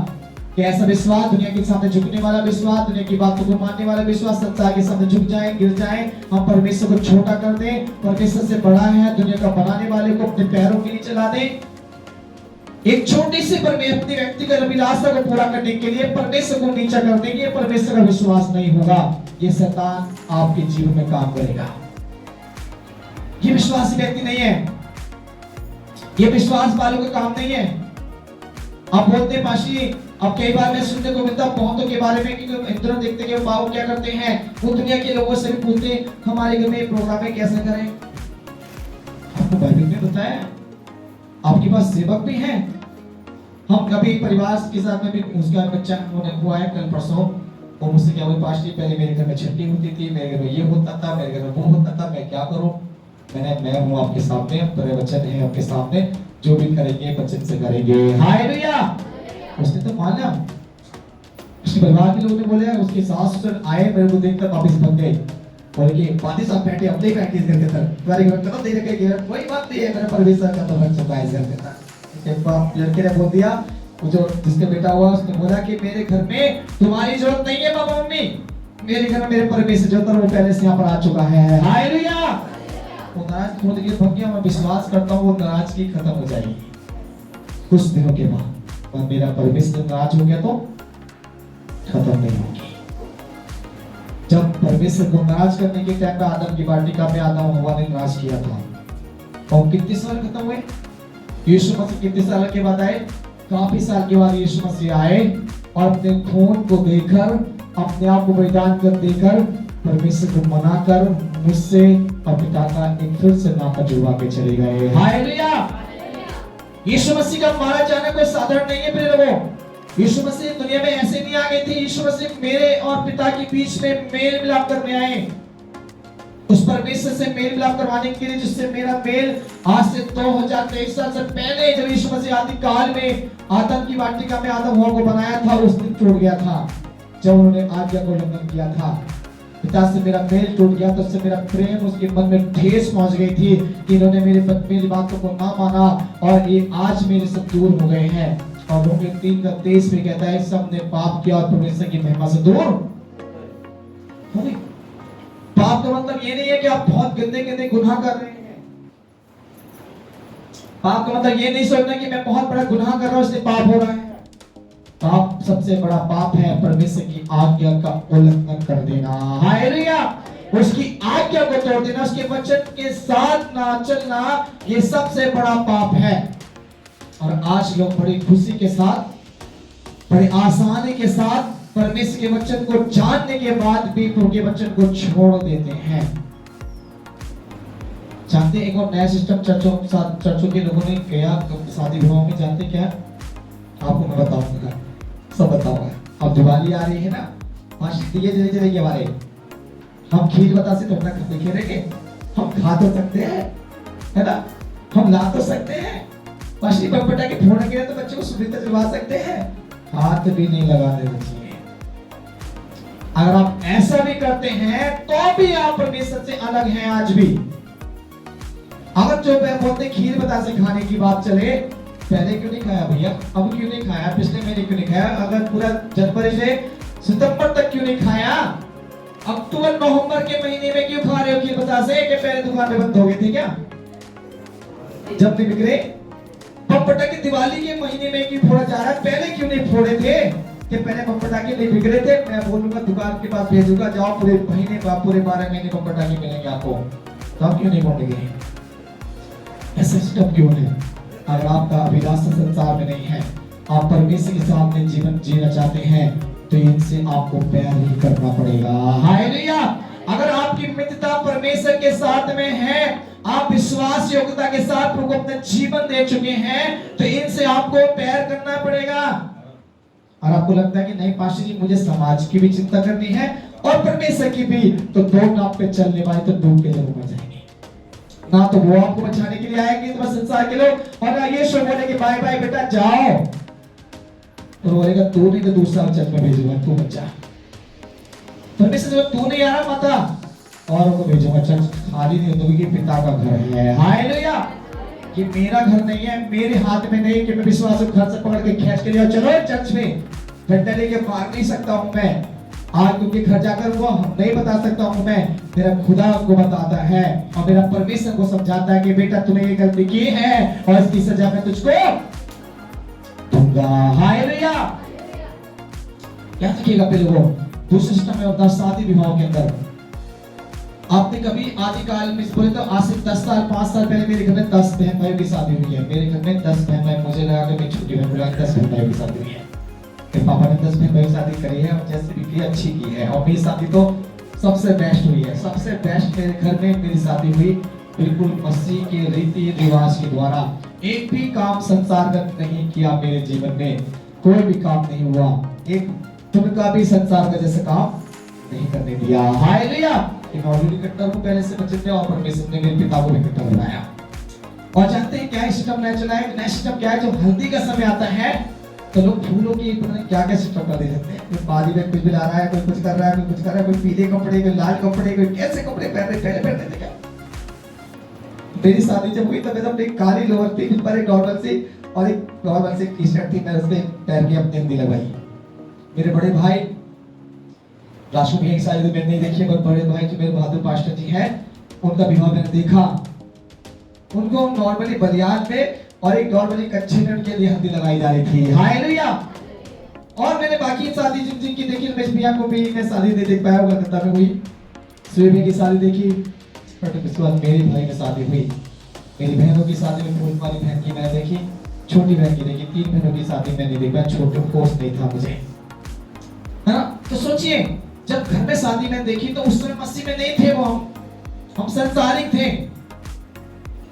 कैसा विश्वास? दुनिया के सामने झुकने वाला विश्वास, दुनिया की बातों को मानने वाला विश्वास, संसार के सामने झुक जाए, गिर जाए, हम परमेश्वर को छोटा कर दें, परमेश्वर से बड़ा है, दुनिया का बनाने वाले को अपने पैरों के नीचे ला दें। एक छोटी सी परमेश्वर अपनी व्यक्तिगत अभिलाषा को पूरा करने के लिए परमेश्वर को नीचा कर देंगे, परमेश्वर का विश्वास नहीं होगा, ये शैतान आपके जीवन में काम करेगा। ये विश्वासी व्यक्ति नहीं है, ये विश्वास वालों का काम नहीं है। आप बोलते पाशी, अब कई बार मैं सुनने को मिलता बहुतों के बारे में कि इंद्र देखते कि बाबू क्या करते हैं, वो दुनिया के लोगों से भी पूछते हमारे घर में प्रोग्राम है कैसे करें। आपको बाइबल में बताया, आपके पास सेवक भी हैं। हम कभी परिवार के साथ में भी उसका बच्चा हुआ है कल परसों, वो मुझसे क्या हुई पास्टर जी, पहले मेरे घर में छुट्टी होती थी, मेरे घर में ये होता था, मेरे घर में वो होता था, मैं क्या करूं? मैं हूं आपके सामने, बड़े वचन है आपके सामने, जो भी करेंगे वचन से करेंगे। हालेलुया। उसने तो माना। उसके परिवार के लोगों ने बोले, उसके सास ससुर आए, मेरे को देखकर वापस भाग गए, बोले कि पादी साहब बैठे अपने प्रैक्टिस करते थे, तुम्हारे घर में दे रखे गए, कोई बात नहीं है, मेरा परमेश्वर का तो रख चुका है करते था। उसके बाप लड़के ने बोल दिया, वो जो जिसके बेटा हुआ उसने बोला कि मेरे घर में तुम्हारी जरूरत नहीं है पापा मम्मी, मेरे घर में मेरे परमेश्वर जो था वो पहले से यहाँ पर आ चुका है। हालेलुया। वो नाराज हो गया, भग गया। मैं विश्वास करता हूँ वो नाराजगी खत्म हो जाएगी कुछ दिनों के बाद, और मेरा परमेश्वर नाराज हो गया तो खत्म नहीं होगी। जब परमेश्वर को नाराज करने के टाइम पे आदम की वाटिका में आदम और हव्वा ने नाराज किया था, और कितने साल खत्म हुए? यीशु मसीह कितने साल के बाद आए? काफी साल के बाद यीशु मसीह आए, और अपने खून को देकर, अपने आप को बलिदान कर देकर, परमेश्वर को मनाकर मुझसे और पिता का एक फिर से नाता जुड़वा के चले गए। हालेलुया। यीशु मसीह का मारा जाना कोई साधारण नहीं है प्रिय लोगों। यीशु मसीह दुनिया में ऐसे नहीं आ गए थे। यीशु मसीह मेरे और पिता के बीच में मेल मिलाप करने आए, उस परमेश्वर से मेल मिलाप करवाने के लिए, जिससे मेरा मेल आज से 2023 साल से पहले जब यीशु मसीह आदि काल में आदम की वाटिका में आदम हव्वा को बनाया था, उस दिन टूट गया था जब उन्होंने आज्ञा को उल्लंघन किया था। पिता से मेरा मेल टूट गया, तो उससे मेरा प्रेम उसके मन में ठेस पहुंच गई थी कि इन्होंने मेरी बातों को ना माना और ये आज मेरे से दूर हो गए हैं। और रोमियो 3:23 में कहता है, सबने पाप किया और परमेश्वर की महिमा से दूर हो गए। पाप का मतलब ये नहीं है कि आप बहुत गंदे गंदे गुनाह कर रहे हैं। पाप का मतलब ये नहीं सोचना कि मैं बहुत बड़ा गुनाह कर रहा हूं इसलिए पाप हो रहा है। पाप, सबसे बड़ा पाप है परमेश्वर की आज्ञा का उल्लंघन कर देना। हालेलुया। उसकी आज्ञा को तोड़ देना, उसके वचन के साथ ना चलना, ये सबसे बड़ा पाप है। और आज लोग बड़ी खुशी के साथ, बड़ी आसानी के साथ परमेश्वर के वचन को जानने के बाद भी प्रभु के वचन को छोड़ देते हैं। जानते एक और नया सिस्टम चर्चों के लोगों ने किया शादी विवाह में, जानते क्या? आपको मैं बताऊंगा, सब बताऊंगा। अब दिवाली आ रही है ना, दिए जले जलेंगे हमारे, हम खीर बतासे तो अपना घर में खेलेंगे, हम खा तो सकते हैं, है ना, हम ला तो सकते हैं, मछली पटपटा के फोड़ने के लिए तो बच्चे को सुविधा दिलवा सकते हैं, हाथ भी नहीं लगाने चाहिए। अगर आप ऐसा भी करते हैं तो भी आप परमेश्वर से अलग हैं आज भी। अगर जो बोलते खीर बतासे खाने की बात चले, पहले क्यों नहीं खाया भैया, अब क्यों नहीं खाया, पिछले महीने क्यों नहीं खाया, अगर पूरा जनवरी से सितंबर तक क्यों नहीं खाया, अक्टूबर नवंबर के महीने में क्यों खा रहे हो खीर बतासे? कि पहले दुकान में बंद हो गए थे क्या जब नहीं बिक्रे? पटपटा की दिवाली के महीने में क्यों फोड़ा जा रहा है, पहले क्यों नहीं फोड़े थे? कि पहले पटपटाखे नहीं बिक रहे थे, मैं बोलूंगा दुकान के पास भेजूंगा, जाओ पूरे महीने पूरे 12 महीने पटपटाखे मिलेंगे आपको, तो आप क्यों नहीं बोलेंगे? ऐसा सिस्टम क्यों है? अगर आपका अभिलाषा संसार में नहीं है, आप परमेश्वर के सामने जीवन जीना चाहते हैं, तो इनसे आपको प्यार ही करना पड़ेगा। हालेलुया। अगर आपकी मित्रता परमेश्वर के साथ में है, आप विश्वास योग्यता के साथ प्रभु को अपना जीवन दे चुके हैं, तो इनसे आपको प्यार करना पड़ेगा। और आपको लगता है कि नहीं पास्टर जी, मुझे समाज की भी चिंता करनी है और परमेश्वर की भी, तो दो नाव पे चलने वाले तो डूब के जरूर मर जाएंगे। ना तो वो आपको बचाने के लिए आएंगे तो बस संसार के लोग, और ना ये शो बोले कि बाय बाय बेटा जाओ, तो बोलेगा तू नहीं तो दूसरा चर्च में भेजूंगा, तू बचा। परमेश्वर जब तू नहीं आ रहा माता और उनको भेजूंगा, चर्च खाली नहीं होगी, पिता का घर है। हालेलुया। कि मेरा घर नहीं है, मेरे हाथ में नहीं कि मैं विश्वास घर से पकड़ के खींच के ले चलो चर्च में, डंडा लेके मार नहीं सकता हूं मैं। आज उनके घर जाकर वो नहीं बता सकता हूं मैं, मेरा खुदा को बताता है और मेरा परमेश्वर को समझाता है कि बेटा तूने ये गलती की है और इसकी सजा मैं तुझको दूंगा। हालेलुया। क्या देखिएगा पे लोगों, दूसरे सिस्टम में होता है शादी विवाह के अंदर। आपने कभी आदिकाल में बोले तो आज से 10 साल 5 साल पहले मेरे घर में 10 बहन भाइयों की शादी हुई है। मेरे घर में 10 बहन भाई, मुझे लगा कि मेरी छोटी बहन लगा 10 बहन भाइयों की शादी हुई है। मेरे पापा ने 10 बहन भाइयों की शादी करी है और जैसे भी की अच्छी की है, और मेरी शादी तो सबसे बेस्ट हुई है। सबसे बेस्ट मेरे घर में मेरी शादी हुई बिल्कुल मसीह के रीति रिवाज के द्वारा। एक भी काम संसारगत नहीं किया मेरे जीवन में, कोई भी काम नहीं हुआ। एक तुमका भी संसार का जैसे काम नहीं करने दिया। हालेलुया। कि मैं ऑलरेडी कट्टर हूं पहले से बचन में, और परमेश्वर ने मेरे पिता को भी कट्टर बनाया। और जानते हैं क्या सिस्टम नया चला है? नया सिस्टम क्या है? जब हल्दी का समय आता है तो लोग फूलों की पता नहीं क्या क्या सिस्टम कर देते हैं। कोई बादी में कुछ भी ला रहा है, कोई कुछ कर रहा है, कोई कुछ कर रहा है, कोई पीले कपड़े, कोई लाल कपड़े, कोई कैसे कपड़े पहन रहे, पहले पहनते थे क्या? मेरी शादी जब हुई तब एकदम एक काली लोअर थी, फिर पर एक नॉर्मल सी और एक नॉर्मल सी टी शर्ट थी, मैं उसमें पैर की अपनी हल्दी लगाई। मेरे बड़े भाई राशु भैया की शादी मैंने नहीं देखी, पर बड़े भाई जो मेरे बहादुर पास्टर जी हैं उनका विवाह मैंने देखा। उनको नॉर्मली बलियान में और एक नॉर्मली कच्चे में उनके लिए हल्दी लगाई जा रही थी। हालेलुया। और मैंने बाकी शादी जिनकी देखी, रमेश भैया को भी मैं शादी नहीं देख पाया, कलकत्ता में हुई। सूर्य भैया की शादी देखी, बट उसके बाद मेरी भाई की शादी हुई। मेरी बहनों की शादी में फूलमाली बहन की मैंने देखी, छोटी बहन की देखी, 3 बहनों की शादी मैंने नहीं देखा, छोटे कोर्स नहीं था मुझे, है ना? तो सोचिए जब घर में शादी में देखी तो उस समय मसीह में नहीं थे, वो हम संसारिक थे।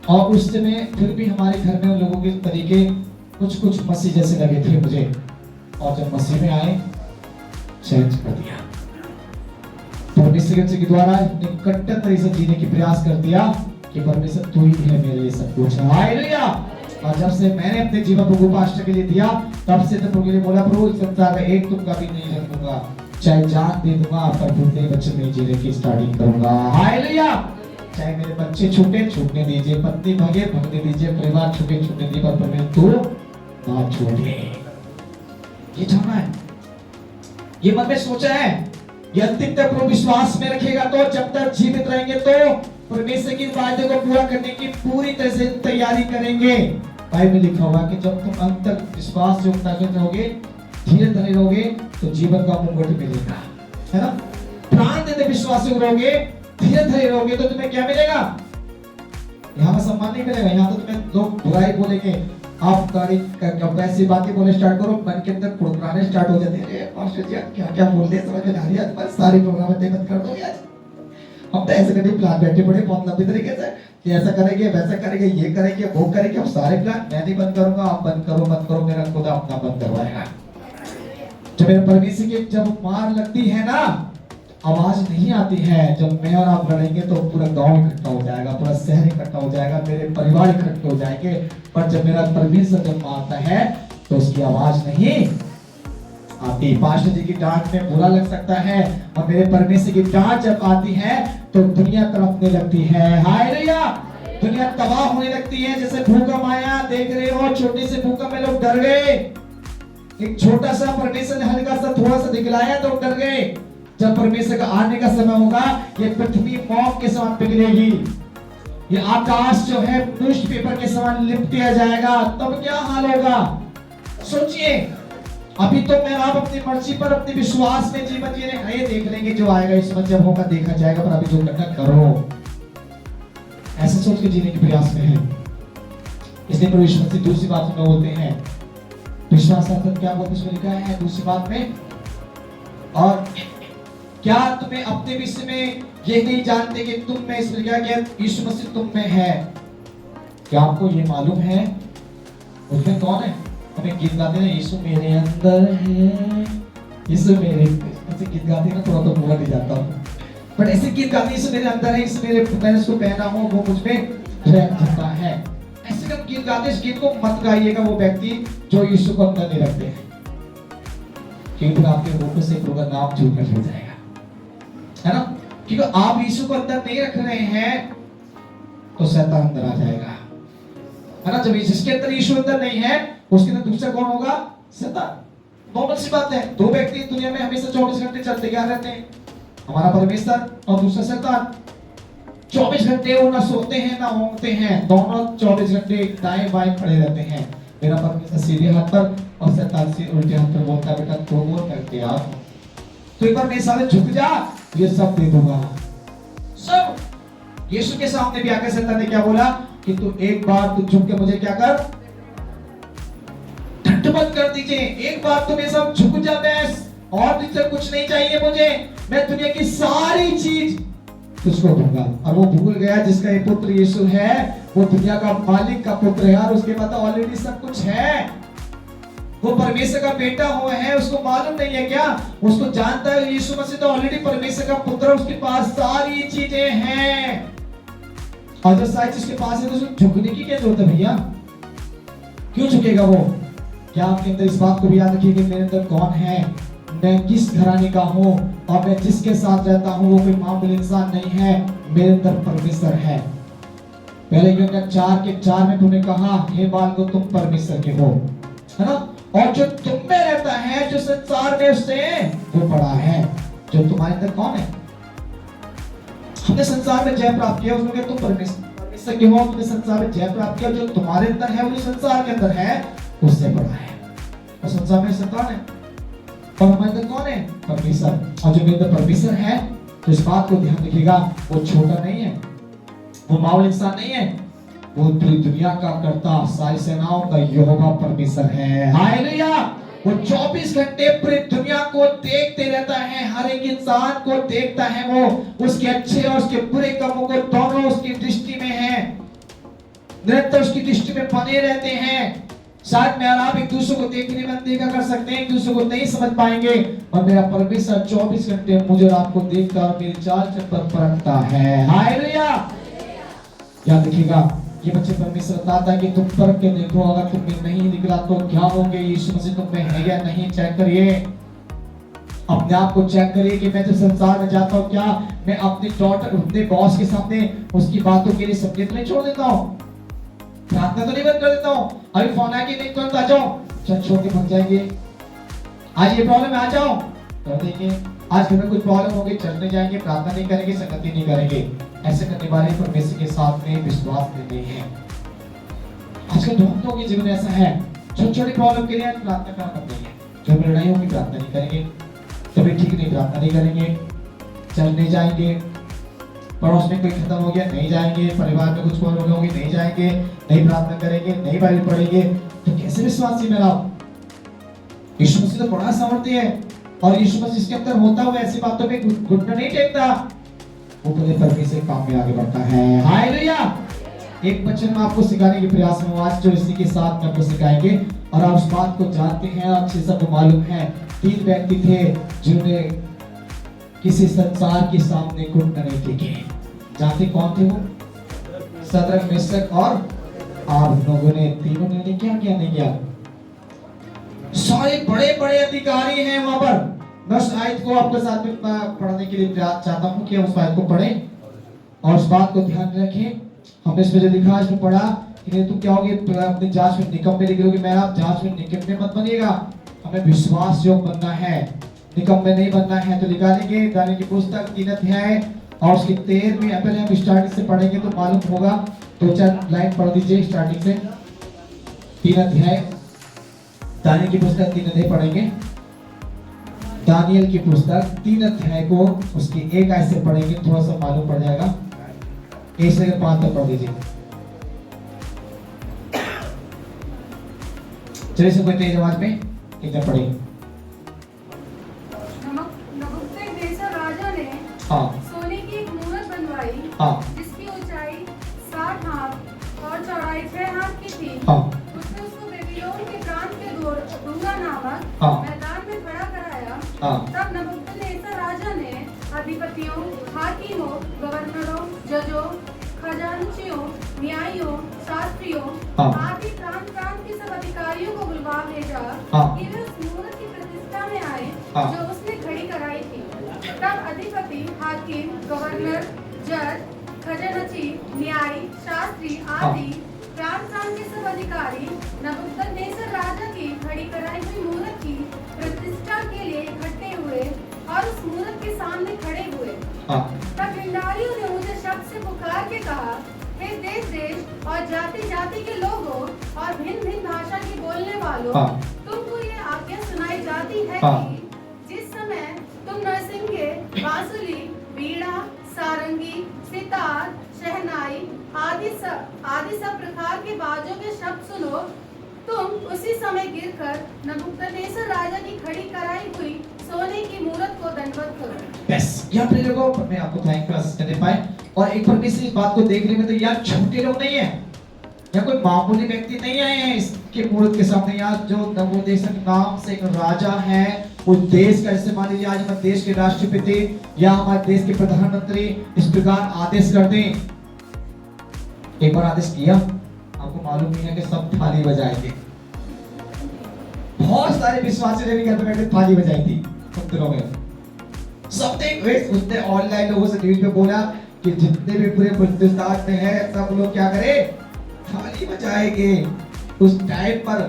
और उस समय फिर भी हमारे घर में उन लोगों के तरीके कुछ मसीह जैसे लगे थे मुझे। और जब मसीह में आए चेंज कर दिया। परमेश्वर के द्वारा कट्टर तरीके से जीने की प्रयास कर दिया कि परमेश्वर तू ही है मेरे लिए सब कुछ। हालेलुया। और जब से मैंने अपने जीवन प्रभु पास्टर के लिए दिया, तब से तो प्रभु ने बोला प्रभु संसार का एक तुमका भी नहीं रखूंगा, चाहे जान दे दूंगा पर तेरे बच्चे में जीने की स्टार्टिंग करूंगा। हालेलुया। चाहे मेरे बच्चे छूटने दीजिए, पत्नी भगने दीजिए, परिवार छूटने दीजिए, पर परमेश्वर तू ना छोड़े। ये जाना है, ये मन में सोचा है, ये अंतिम तक प्रभु विश्वास में रखेगा तो जब तक जीवित रहेंगे तो परमेश्वर की वायदे को पूरा करने की पूरी तरह से तैयारी करेंगे। बाइबल में लिखा हुआ कि जब तुम अंत तक विश्वास से रहोगे, धीरे धरे रहोगे, तो जीवन का मुकुट मिलेगा, है ना? प्राण देते विश्वास से रहोगे, धीरे धरे रहोगे, तो तुम्हें क्या मिलेगा? यहाँ सम्मान नहीं मिलेगा, यहाँ तो तुम्हें लोग बुराई बोलेंगे, आप वैसी बातें बोले स्टार्ट करो, मन के अंदर कुड़कुड़ाने स्टार्ट हो जाते हैं, पास्टर जी क्या क्या बोल रहे हैं समझ में आ रही है, तुम्हारे सारे प्रोग्राम बंद कर दोगे आज। हम तो ऐसे करके प्लान बैठे पड़े बहुत लंबी तरीके से कि ऐसा करेंगे, वैसा करेंगे, ये करेंगे, वो करेंगे। अब सारे प्लान मैं नहीं बंद करूंगा, आप बंद करो मत करो, मेरा खुदा अपना बंद करवाएगा। जब मेरे परमेश्वर की जब मार लगती है ना, आवाज नहीं आती है, जब मैं और आप लड़ेंगे तो पूरा गांव इकट्ठा हो जाएगा, पूरा शहर इकट्ठा हो जाएगा, मेरे परिवार इकट्ठे हो जाएंगे। पर जब मेरा परमेश्वर जब आता है तो उसकी आवाज नहीं आती। पास्टर जी की डांट में बुरा लग सकता है, और मेरे परमेश्वर की डांट जब आती है तो दुनिया तड़पने लगती है। हालेलुया। दुनिया तबाह होने लगती है। जैसे भूकंप आया, देख रहे हो, छोटे से भूकंप में लोग डर गए। एक छोटा सा परमेश्वर ने हल्का सा थोड़ा सा दिखलाया तो डर गए। जब परमेश्वर का आने का समय होगा, ये पृथ्वी मौत के समान पिघलेगी, ये आकाश जो है न्यूज़ पेपर के समान लिपट दिया जाएगा, तब क्या हाल होगा? सोचिए। अभी तो मैं आप अपनी मर्जी पर अपने विश्वास में जीवन जी रहे हैं, देख लेंगे जो आएगा, इस वक्त जब होगा देखा जाएगा, पर अभी जो करना करो, ऐसे सोच के जीने के प्रयास में है। इसलिए प्रभु यीशु मसीह दूसरी बात में बोलते हैं, विश्वास अर्थ क्या बोलते हैं लिखा है दूसरी बात में, और क्या तुम्हें अपने विषय में ये नहीं जानते कि तुम में इसमें क्या क्या यीशु मसीह तुम में है? क्या आपको ये मालूम है उसमें कौन है? हमें गीत गाते हैं यीशु मेरे अंदर है, यीशु मेरे, ऐसे गीत गाते हैं ना, थोड़ा तो बोला नहीं जाता हूँ, बट ऐसे गीत गाते हैं यीशु मेरे अंदर है, यीशु मेरे, मैंने उसको पहना हूँ, वो मुझ में रहता है। ऐसे जब गीत गाते हैं, इस गीत को मत गाइएगा वो व्यक्ति जो यीशु को अंदर नहीं रखते हैं, क्योंकि फिर आपके मुंह से प्रभु का नाम झूठ कर जाएगा, है ना? क्योंकि आप यीशु को अंदर नहीं रख रहे हैं तो शैतान अंदर आ जाएगा, है ना? जब जिसके अंदर यीशु अंदर नहीं है उसके अंदर दूसरा कौन होगा? शैतान। नॉर्मल सी बात है, दो व्यक्ति दुनिया में हमेशा 24 घंटे चलते क्या रहते हैं, हमारा परमेश्वर और दूसरा शैतान। 24 घंटे वो ना सोते हैं ना ऊँगते हैं, दोनों 24 घंटे दाएं बाएं खड़े रहते हैं। मेरा परमेश्वर सीधे हाथ पर और शैतान से उल्टे हाथ पर बोलता है, बेटा तो वो करते आप, तो एक बार मेरे सामने झुक जा, ये सब दे दूंगा सब। यीशु के सामने भी आकर शैतान ने क्या बोला कि तू एक बार तू झुक के मुझे क्या कर, बंद कर दीजिए, एक बार तो मेरे साथ झुक जा बस, और तुझसे कुछ नहीं चाहिए मुझे, मैं दुनिया की सारी चीज तुझको दूंगा। और वो भूल गया जिसका ये पुत्र यीशु है, वो दुनिया का मालिक का पुत्र है, और उसके पास ऑलरेडी सब कुछ है, वो परमेश्वर का बेटा हुआ है, उसको मालूम नहीं है क्या? उसको जानता है यीशु मसीह तो ऑलरेडी परमेश्वर का पुत्र, उसके पास सारी चीजें हैं। और जब सारी चीज के पास है तो उसको झुकने की क्या जरूरत है भैया? क्यों झुकेगा वो? क्या आपके अंदर इस बात को भी याद रखिए कि मेरे अंदर कौन है, मैं किस घराने का हूँ, और मैं जिसके साथ रहता हूँ वो कोई मामूली इंसान नहीं है, मेरे अंदर परमेश्वर है। पहले यूहन्ना 4:4 में तुमने कहा, हे बालको तुम परमेश्वर के हो, है ना? और जो तुम में रहता है, जो संसार में उससे वो बड़ा है। जो तुम्हारे अंदर कौन है? हमने संसार में जय प्राप्त किया, उसमें तुम परमेश्वर के हो, तुमने संसार में जय प्राप्त किया। जो तुम्हारे अंदर है वो जो संसार के अंदर है उससे बड़ा है। और संसार में शैतान है और हमारे अंदर कौन है? परमेश्वर। और जो मेरे अंदर परमेश्वर है, तो इस बात को ध्यान रखिएगा, वो छोटा नहीं है, वो मामूली इंसान नहीं है, वो पूरी दुनिया का कर्ता, सारी सेनाओं का यहोवा परमेश्वर है। हालेलुया। वो 24 घंटे पूरी दुनिया को देखते रहता है, हर एक इंसान को देखता है। वो उसके अच्छे और उसके बुरे कामों को दोनों उसकी दृष्टि में है, निरंतर उसकी दृष्टि में बने रहते हैं। शायद मैं और आप एक दूसरे को देखने में देखा कर सकते हैं, एक दूसरे को नहीं समझ पाएंगे, और मेरा परमेश्वर 24 घंटे मुझे और आपको देखता और मेरी चाल चलन परखता है। हालेलुया। याद रखिएगा, ये बच्चे परमेश्वर बताता है कि तुम परख के देखो, अगर तुम में नहीं निकला तो क्या होगे, यीशु मसीह तुम में है या नहीं, चेक करिए। अपने आप को चेक करिए कि मैं जब संसार में जाता हूँ, क्या मैं अपनी डॉटर, अपने बॉस के सामने उसकी बातों के लिए सब्जेक्ट नहीं छोड़ देता हूँ, प्रार्थना तो नहीं बंद कर देता हूँ। अभी फोन आके नहीं तुरंत आ जाओ, चल छोड़ के भाग जाएंगे, आज ये प्रॉब्लम है आ जाओ कर देंगे, आज घर में कुछ प्रॉब्लम हो गई चलने जाएंगे, प्रार्थना नहीं करेंगे, संगति नहीं करेंगे। ऐसे करने वाले परमेश्वर के साथ में विश्वास नहीं है। आजकल बहुत लोगों के जीवन ऐसा है, छोटी छोटी प्रॉब्लम के लिए प्रार्थना करना नहीं है, जब लड़ाई होगी प्रार्थना नहीं करेंगे, तबीयत ठीक नहीं प्रार्थना नहीं करेंगे, चलने जाएंगे, पड़ोस में कोई खत्म हो गया नहीं जाएंगे, परिवार में कुछ प्रॉब्लम होगी नहीं जाएंगे, नहीं प्रार्थना करेंगे, नहीं बाइबल पढ़ेंगे, तो कैसे विश्वासी मेरा? यीशु मसीह तो बड़ा सामर्थ्य है, और यीशु मसीह जिसके अंदर होता हुआ ऐसी बातों पे घुटना नहीं टेकता, वो पूरे परमेश्वर के काम में आगे बढ़ता है। हालेलुया। एक वचन में आपको सिखाने के प्रयास में आज जो इसी के साथ में आपको सिखाएंगे, और आप उस बात को जानते हैं, अच्छे सबको मालूम है। 3 व्यक्ति थे जिन्होंने किसी संसार के सामने घुटना नहीं टेके। जानते कौन थे वो? सदरक, मेशक और अबेदनगो ने, तीनों ने क्या क्या नहीं किया। सारे बड़े बड़े अधिकारी हैं वहां पर। मैं उस आयत को आपके साथ में पढ़ने के लिए चाहता हूं कि उस आयत को पढ़ें और उस बात को ध्यान में रखें। हमने इसमें जो लिखा इसमें पढ़ा कि तुम क्या होगे, अपनी जांच में निकम्मे निकलोगे। मैं आप जांच में निकम्मे मत बनिएगा, हमें विश्वास योग बनना है, निकम्मे नहीं बनना है। तो निकालेंगे दानियेल की पुस्तक 3 अध्याय और उसके 13वें, पहले हम स्टार्टिंग से पढ़ेंगे तो मालूम होगा। 2-4 लाइन पढ़ दीजिए स्टार्टिंग से। 3 अध्याय दानियेल की पुस्तक 3 अध्याय पढ़ेंगे। दानियेल की पुस्तक 3 अध्याय को उसकी 1 आयत से पढ़ेंगे, थोड़ा सा मालूम पड़ जाएगा। 1 से 5 तक पढ़ दीजिए। चलिए सब कोई तेज आवाज में एकदम पढ़ेंगे। नबूकदनेस्सर राजा ने सोने की एक मूरत बनवाई, जिसकी ऊंचाई 60 हाथ और चौड़ाई 6 हाथ की थी। उसने उसको बेबीलोन के प्रांत के दूंगा नामक मैदान में खड़ा कराया। तब नबूकदनेस्सर राजा ने अधिपतियों, हाकिमों, गवर्नरों, जजों, खजांचियों, न्यायियों, शास्त्रियों आदि प्रांत के सब अधिकारियों को बुलवा भेजा कि वे उस मूरत की प्रतिष्ठा में आए जो उसने खड़ी कराई थी। तब अधिपति, हाकिम, गवर्नर, जज, खजांची, न्यायी, शास्त्री आदि प्रांत के सब अधिकारी नबूकदनेस्सर राजा की खड़ी कराई हुई मूरत की प्रतिष्ठा के लिए इकट्ठे हुए और उस मूरत के सामने खड़े हुए। तब भंडारियों ने मुझे शब्द से पुकार के कहा, हे देश देश और जाति जाति के लोगों और भिन्न भिन्न भाषा की बोलने वालों, तुमको ये आज्ञा सुनाई जाती है कि जिस समय तुम नरसिंगे, बांसुरी, वीणा, सारंगी, सितार, शहनाई आदि सब प्रकार के बाजों के शब्द सुनो, तुम उसी समय गिरकर नबूकदनेस्सर राजा की खड़ी कराई हुई सोने की मूरत को दंडवत करो। बस यहाँ पे लोगों, मैं आपको थैंक यू करने पाए। और एक परमेश्वर इस बात को देखने में तो यार छोटे लोग नहीं है, यहाँ कोई मामूली व्यक्ति नहीं आए हैं इसके मूर्त के सामने। यहाँ जो नवोदेशक नाम से एक राजा है, उस देश का, जैसे मान लीजिए आज हमारे देश के राष्ट्रपति या हमारे देश के प्रधानमंत्री इस प्रकार आदेश कर दें। एक बार आदेश किया, आपको मालूम नहीं है कि सब थाली बजाएंगे। बहुत सारे विश्वासी ने भी घर पे बैठे थाली बजाई थी मंदिरों में। सबने उसने ऑनलाइन लोगों से न्यूज पे बोला कि जितने भी पूरे हिंदुस्तान में है सब लोग क्या करें, थाली बजाएंगे। उस टाइम पर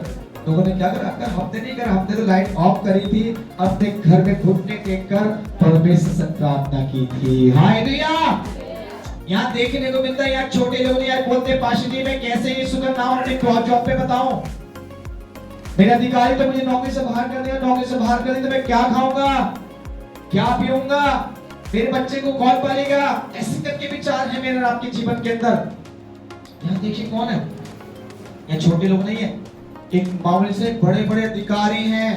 लोगों ने क्या करा, हमने नहीं करा, हमने तो लाइट ऑफ करी थी, अपने घर में घुटने टेककर परमेश्वर से प्रार्थना की थी। हालेलुया। यहाँ देखने को मिलता है, यहाँ छोटे लोग ने यार बोलते पास्टर जी मैं कैसे यीशु का नाम अपने जॉब पे बताऊं, मेरे अधिकारी तो मुझे नौकरी से बाहर कर दिया, नौकरी से बाहर कर दिया तो मैं क्या खाऊंगा, क्या पीऊंगा, मेरे बच्चे को कौन पालेगा। ऐसे करके विचार है मेरे और आपके जीवन के अंदर। यहाँ देखिए कौन है, ये छोटे लोग नहीं है, एक मामले से बड़े बड़े अधिकारी हैं,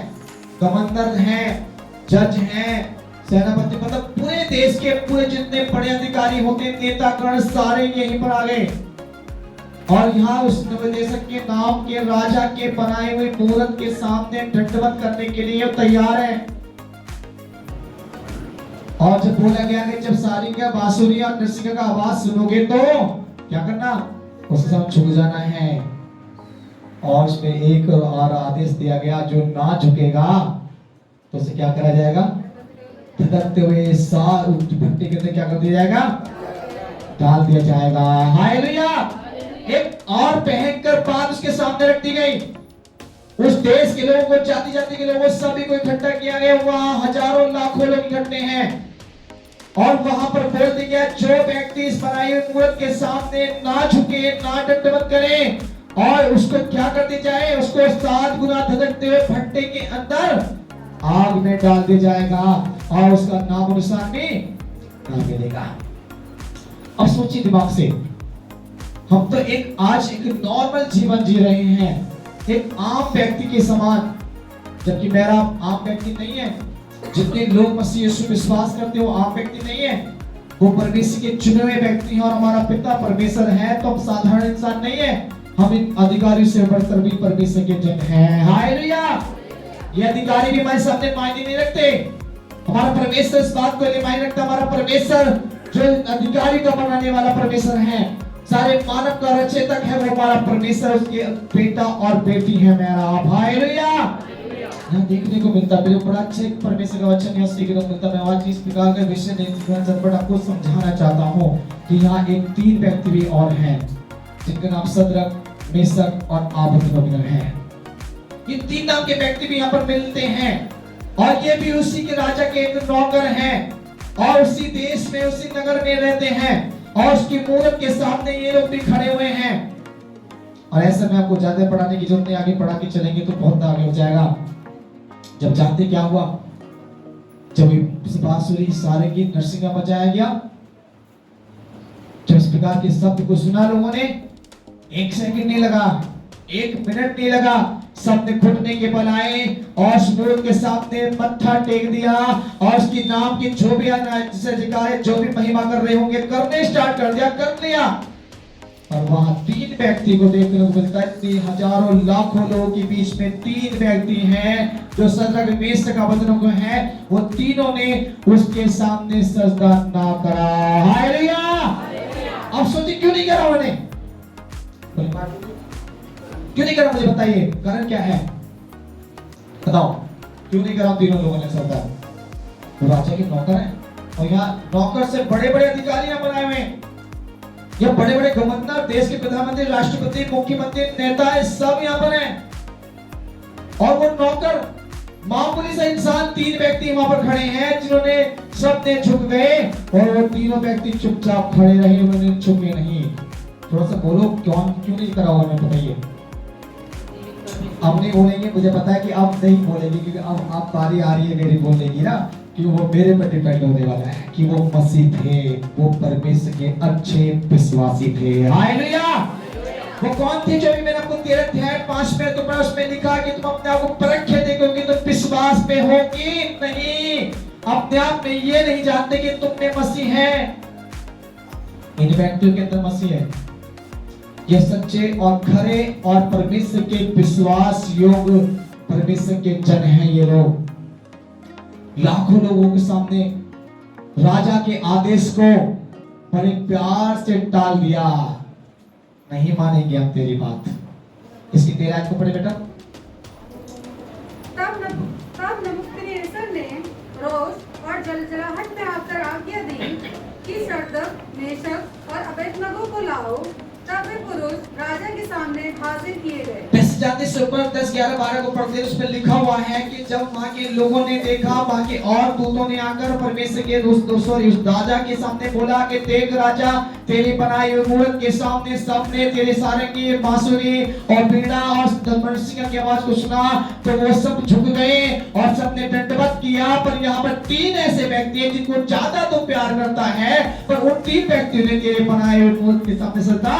कमांडर हैं, जज हैं, सेनापति, मतलब पूरे देश के पूरे जितने बड़े अधिकारी होते हैं, नेतागण सारे यहीं पर आ गए। और यहाँ उस नवोदेशक के नाम के राजा के बनाए हुए मूर्त के सामने दंडवत करने के लिए तैयार है। और जब बोला गया कि जब सारंगिया, बांसुरी और नरसिंगा का आवाज सुनोगे तो क्या करना, उसके साथ झुक जाना है। और उसमें एक और आदेश दिया गया, जो ना झुकेगा तो उसे क्या करा जाएगा, धधकते हुए भट्टी के अंदर क्या कर दिया जाएगा, डाल दिया जाएगा। हालेलुया। एक और भयंकर बात उसके सामने रख दी गई। उस देश के लोगों को, जाति जाति के लोगों सभी को इकट्ठा किया गया। वहां हजारों लाखों लोग इकट्ठे हैं और वहां पर बोल दिया गया, जो व्यक्ति इस बनाई हुई मूर्त के सामने ना झुके, ना दंडवत करे और उसको क्या कर दिया जाए, उसको 7 गुना धधकते हुए भट्टे के अंदर आग में डाल दिया जाएगा और उसका नाम निशान भी ना मिलेगा। अब सोचिए दिमाग से, हम तो आज एक नॉर्मल जीवन जी रहे हैं, एक आम व्यक्ति के समान, जबकि मेरा आम व्यक्ति नहीं है। जितने लोग मसीह यीशु विश्वास करते हो आम व्यक्ति नहीं है, वो परमेश्वर के चुने हुए व्यक्ति हैं और हमारा पिता परमेश्वर है, तो हम साधारण इंसान नहीं है। हम इन अधिकारियों से बढ़कर भी परमेश्वर के जन हैं। हालेलुया। ये अधिकारी भी हमारे सामने मायने नहीं रखते, हमारा परमेश्वर इस बात को नहीं मायने रखता। हमारा परमेश्वर जो अधिकारी का बनाने वाला परमेश्वर है, सारे मानव का रचयिता है, वो हमारा परमेश्वर, उसके बेटा और बेटी है मेरा। हालेलुया। यहाँ देखने को मिलता है, बड़ा अच्छा एक परमेश्वर का वचन यहाँ सीखने को मिलता है। मैं आज इस प्रकार का विषय नहीं बट आपको समझाना चाहता हूँ कि यहाँ एक 3 व्यक्ति भी और हैं जिनका नाम सद्रक, मेशक और अबेदनगो है। ये 3 नाम के व्यक्ति भी यहाँ पर मिलते हैं और ये भी उसी के राजा के एक नौकर हैं और उसी देश में, उसी नगर में रहते हैं और उसकी मूर्त के सामने ये लोग भी खड़े हुए हैं। और ऐसे में आपको ज्यादा पढ़ाने की जरूरत नहीं, आगे पढ़ा के चलेंगे तो बहुत आगे हो जाएगा। जब जानते क्या हुआ, जब बांसुरी, सारंगी, नरसिंगा बजाया गया, जब इस प्रकार के शब्द को सुना लोगों ने, 1 सेकंड नहीं लगा, 1 मिनट नहीं लगा, सबने घुटने के बल आए और उस मूर्त के सामने मत्था टेक दिया और उसकी नाम की जो भी जो भी महिमा कर रहे होंगे करने स्टार्ट कर दिया, कर लिया। और वहां 3 व्यक्ति को देखने को मिलता है, हजारों लाखों लोगों के बीच में 3 व्यक्ति हैं जो सद्रक, मेशक, अबेदनगो हैं। वो तीनों ने उसके सामने सजदा ना करा। हालेलुया। अब सोचिए क्यों नहीं करा उन्होंने, क्यों नहीं करा, मुझे बताइए कारण क्या है, बताओ क्यों नहीं करा तीनों लोगों ने सजदा। वो राजा के नौकर हैं और यहाँ नौकर से बड़े बड़े अधिकारी यहाँ बनाए हुए हैं, ये बड़े बड़े गवर्नर, देश के प्रधानमंत्री, राष्ट्रपति, मुख्यमंत्री, नेता सब यहाँ पर हैं और वो नौकर मामूली सा इंसान 3 व्यक्ति वहां पर खड़े हैं जिन्होंने सबने झुक गए और वो तीनों व्यक्ति चुपचाप खड़े रहे, उन्होंने झुके नहीं। थोड़ा सा बोलो क्यों नहीं करा हुआ, बताइए। अब नहीं बोलेंगे, मुझे पता है कि अब नहीं बोलेंगे क्योंकि अब आप बारी आ रही है मेरी बोलने की ना, कि वो मेरे पर डिपेंड होने वाला है कि वो मसीह थे, वो परमेश्वर के अच्छे विश्वासी थे। हालेलुया। वो कौन थे जो भी मैंने आपको 13 अध्याय 5 में तो उसमें लिखा कि तुम अपने आप को परख के देखोगे तुम विश्वास पे हो कि नहीं, अपने आप में ये नहीं जानते कि तुम में मसीह है। इन व्यक्तियों के अंदर मसीह है, ये सच्चे और खरे और परमेश्वर के विश्वास योग्य परमेश्वर के जन हैं ये लोग। लाखों लोगों के सामने राजा के आदेश को बड़े प्यार से टाल दिया। नहीं मानेंगे हम तेरी बात। इसकी 13 को पढ़े बेटा। तब नबूकदनेस्सर ने रोष और जलजलाहट में आकर आज्ञा दी कि शद्रक, मेशक और अबेदनगो को लाओ। तब वे पुरुष राजा के सामने हाजिर किए गए। जाते से ऊपर 10, 11, 12 को पढ़ते उस पर लिखा हुआ है कि जब वहां के लोगों ने देखा, वहां के और दूतों ने आकर परमेश्वर के उस राजा के सामने बोला कि देख राजा, तेरी बनाई हुई मूर्त के सामने सबने तेरे सारंगी, बांसुरी और बीड़ा और धर्मसिंह की आवाज को सुना, तो वो सब झुक गए और सबने दंडवत किया। पर यहाँ पर 3 ऐसे व्यक्ति हैं जिनको ज्यादा तो प्यार करता है, पर उन 3 व्यक्तियों ने तेरे बनाए हुए मूर्त के सामने सजदा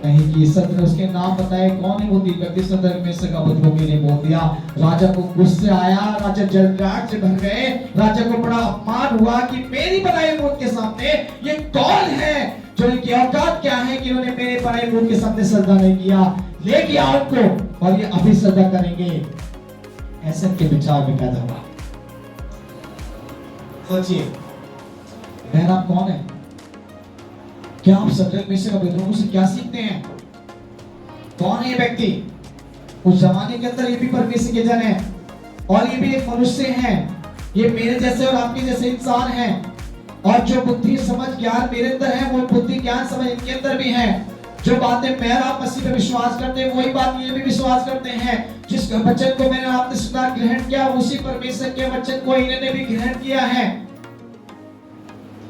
नहीं की। सत्र उसके नाम बताए कौन है वो 3 व्यक्ति। सदर में से अबेदनगो ने बोल दिया। राजा को गुस्से आया, राजा जलजलाहट से भर गए। राजा को बड़ा अपमान हुआ कि मेरी बनाई मूर्त के सामने ये कौन है जो इनकी औकात क्या है कि उन्होंने मेरे बनाई मूर्त के सामने सजदा नहीं किया। लेके आओ उनको और ये अभी सजदा करेंगे। ऐसे के विचार में पैदा हुआ। सोचिए मेरा कौन है? क्या आप सदर में से अबेदनगो से क्या सीखते हैं? कौन है ये व्यक्ति? उस जमाने के अंदर ये भी परमेश्वर के जन है और ये भी एक मनुष्य हैं। ये मेरे जैसे और आपके जैसे इंसान हैं और जो बुद्धि समझ ज्ञान मेरे अंदर है वो बुद्धि ज्ञान समझ इनके अंदर भी है। जो बातें मैं आप मसीह पे विश्वास करते हैं वही बात ये भी विश्वास करते हैं। जिस वचन को मैंने आपने सुना ग्रहण किया उसी परमेश्वर के वचन को इन्होंने भी ग्रहण किया है।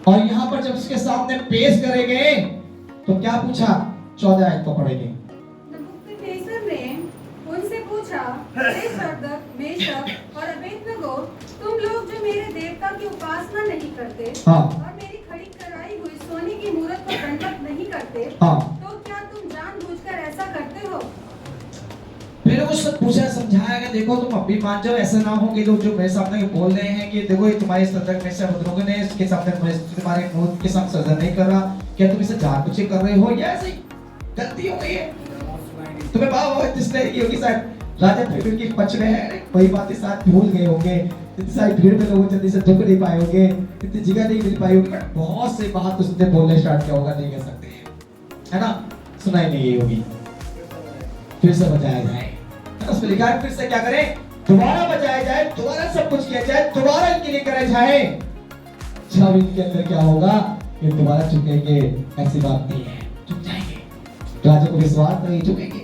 और यहाँ पर जब उसके सामने पेश करे गए तो क्या पूछा? 14 आयत को पढ़ेंगे। नबूकदनेस्सर ने उनसे पूछा, हे शद्रक, मेशक और अबेदनगो, तुम लोग जो मेरे देवता की उपासना नहीं करते और मेरी खड़ी कराई हुई सोने की मूर्त को दंडवत नहीं करते, तो क्या तुम जानबूझकर ऐसा करते हो? फिर उससे पूछा, समझाया कि देखो तुम अब भी मान जाओ, ऐसा ना हो कि लोग जो मेरे सामने बोल रहे हैं कि देखो ये तुम्हारे सदर में से अबेदनगो ने इसके सामने तुम्हारे मूर्त के सामने सजदा नहीं कर रहा, क्या तुम इसे जानबूझ के कर रहे हो या ऐसे ही गलती हो गई है? तुम्हें बात हो जिसने की होगी शायद राजा फिर की पक्ष में है, वही बातें साथ भूल गए होंगे। इतनी सारी भीड़ में लोग जल्दी से झुक नहीं पाए होंगे, इतनी जगह नहीं मिल पाई होगी, बट बहुत से बात उसने बोलने स्टार्ट किया होगा, नहीं कह सकते है ना, सुनाई नहीं होगी। फिर से बजाया जाए, उसमें लिखा है फिर से क्या करें? दोबारा बजाया जाए, दोबारा सब कुछ किया जाए, दोबारा इनके लिए करा जाए। जब इनके अंदर क्या होगा? ये दोबारा झुकेंगे, ऐसी बात नहीं है, झुक जाएंगे। राजा को विश्वास नहीं, झुकेंगे।